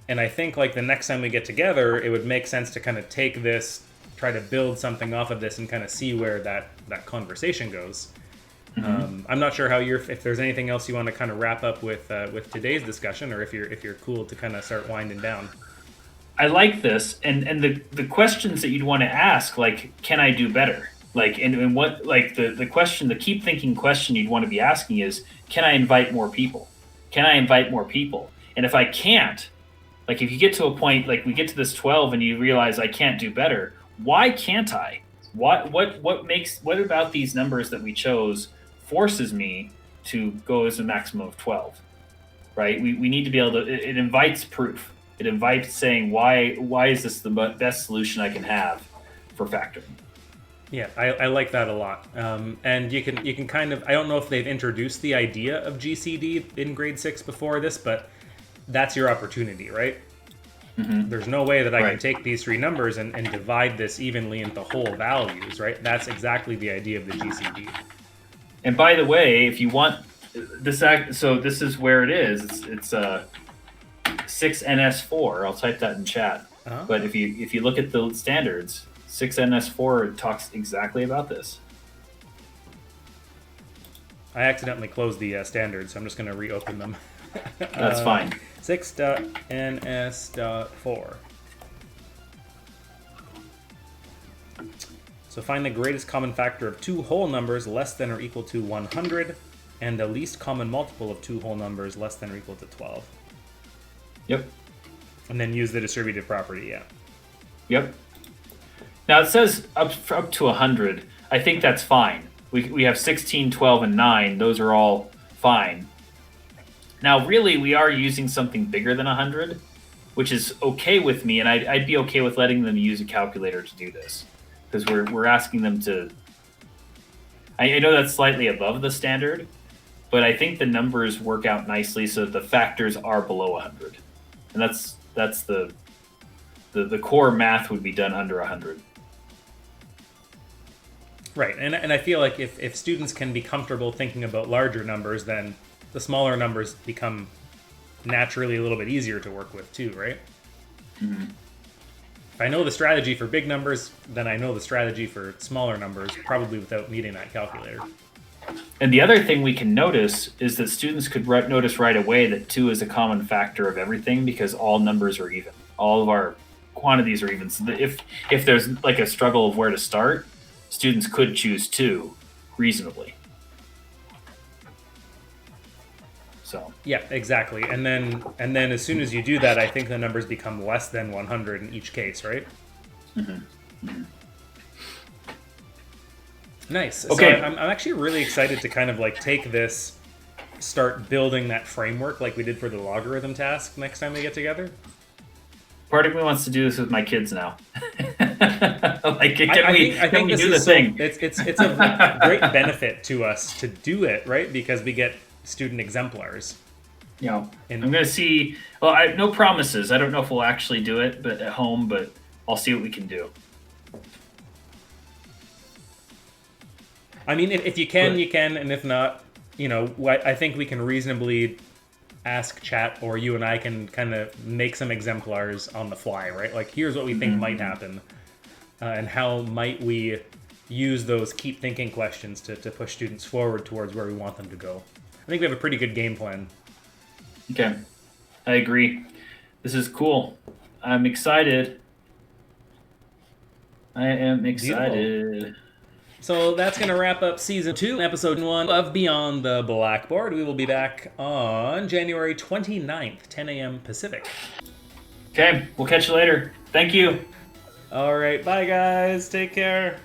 and I think like the next time we get together, it would make sense to kind of take this, try to build something off of this, and kind of see where that conversation goes. Mm-hmm. I'm not sure if there's anything else you want to kind of wrap up with today's discussion, or if you're cool to kind of start winding down. I like this, and the questions that you'd want to ask, like, can I do better? Like, and what, like the question, the keep thinking question you'd want to be asking is, can I invite more people? Can I invite more people? And if I can't, like if you get to a point, like we get to this 12 and you realize I can't do better, why can't I? What about these numbers that we chose forces me to go as a maximum of 12, right? We need to be able to, it invites proof. It invites saying, why is this the best solution I can have for factoring? Yeah, I like that a lot. And you can kind of, I don't know if they've introduced the idea of GCD in grade 6 before this, but that's your opportunity, right? Mm-hmm. There's no way that I can take these 3 numbers and divide this evenly into whole values, right? That's exactly the idea of the GCD. And by the way, if you want this, so this is where it is. It's 6NS4. I'll type that in chat. Uh-huh. But if you look at the standards, 6NS4 talks exactly about this. I accidentally closed the standards, so I'm just going to reopen them. That's fine. 6.ns.4. So find the greatest common factor of 2 whole numbers less than or equal to 100, and the least common multiple of 2 whole numbers less than or equal to 12. Yep. And then use the distributive property, yeah. Yep. Now it says up to 100. I think that's fine. We have 16, 12, and 9. Those are all fine. Now, really, we are using something bigger than 100. which is okay with me, and I'd be okay with letting them use a calculator to do this, because we're asking them to. I know that's slightly above the standard, but I think the numbers work out nicely so that the factors are below 100, and that's the core math would be done under 100. Right, and I feel like if students can be comfortable thinking about larger numbers, then the smaller numbers become naturally a little bit easier to work with too, right? Mm-hmm. If I know the strategy for big numbers, then I know the strategy for smaller numbers, probably without needing that calculator. And the other thing we can notice is that students could notice right away that 2 is a common factor of everything, because all numbers are even. All of our quantities are even. So that if there's like a struggle of where to start, students could choose 2 reasonably. So yeah, exactly. And then as soon as you do that, I think the numbers become less than 100 in each case, right? Mm-hmm. Mm-hmm. Nice. Okay. So I'm actually really excited to kind of like take this, start building that framework like we did for the logarithm task next time we get together. Part of me wants to do this with my kids now. Like, I think we this do is the thing? It's a great benefit to us to do it, right? Because we get student exemplars. I'm going to see. Well, no promises. I don't know if we'll actually do it, but at home. But I'll see what we can do. I mean, if you can, you can, and if not, I think we can reasonably ask chat, or you and I can kind of make some exemplars on the fly, right? Like, here's what we think might happen, and how might we use those keep thinking questions to push students forward towards where we want them to go. I think we have a pretty good game plan. Okay, I agree. This is cool. I'm excited. I am excited. Beautiful. So that's going to wrap up Season 2, Episode 1 of Beyond the Blackboard. We will be back on January 29th, 10 a.m. Pacific. Okay, we'll catch you later. Thank you. All right, bye guys. Take care.